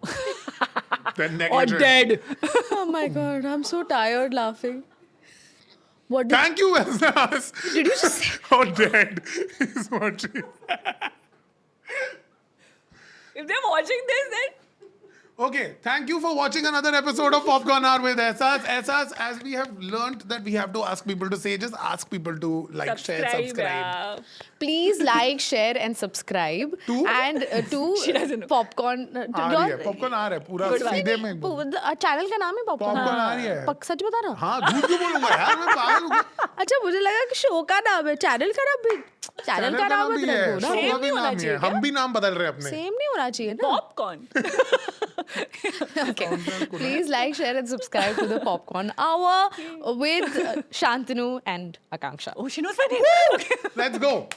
A: They're
C: Or
A: negligent.
C: dead.
B: Oh my god, I'm so tired laughing. What did
A: Thank you, Ehsaas.
B: you just say?
A: Oh, dead is what she
C: If they're watching this, then
A: Okay, thank you for watching another episode of Popcorn Hour with Aisas. Aisas, as we have learnt that we have to ask people to say, just ask people to like, share, subscribe.
C: Yeah.
B: Please like, share, and subscribe.
A: To?
B: And to
C: She doesn't know.
B: Popcorn. To
A: आ रही है, Popcorn आ रहा है पूरा सीधे में एकदम।
B: Channel का नाम है पॉपकॉर्न।
A: Popcorn आ रही है।
B: सच बता रहा?
A: हाँ, झूठ क्यों बोलूंगा यार, मैं पागल हूँ।
B: अच्छा मुझे लगा कि शो का नाम है, चैनल का नाम भी। चैनल का नाम
A: भी
B: बदल
A: है,
B: दो ना।
A: शो का
C: Same
A: भी
C: नहीं होना
A: नाम ही है,
C: चाहिए
A: हम भी नाम बदल रहे हैं अपने।
B: सेम नहीं होना चाहिए ना।
C: Popcorn.
B: Okay. Please like, share, and subscribe to the Popcorn Hour with Shantanu and Akanksha.
C: Oh, she knows my name. Okay.
A: Let's go.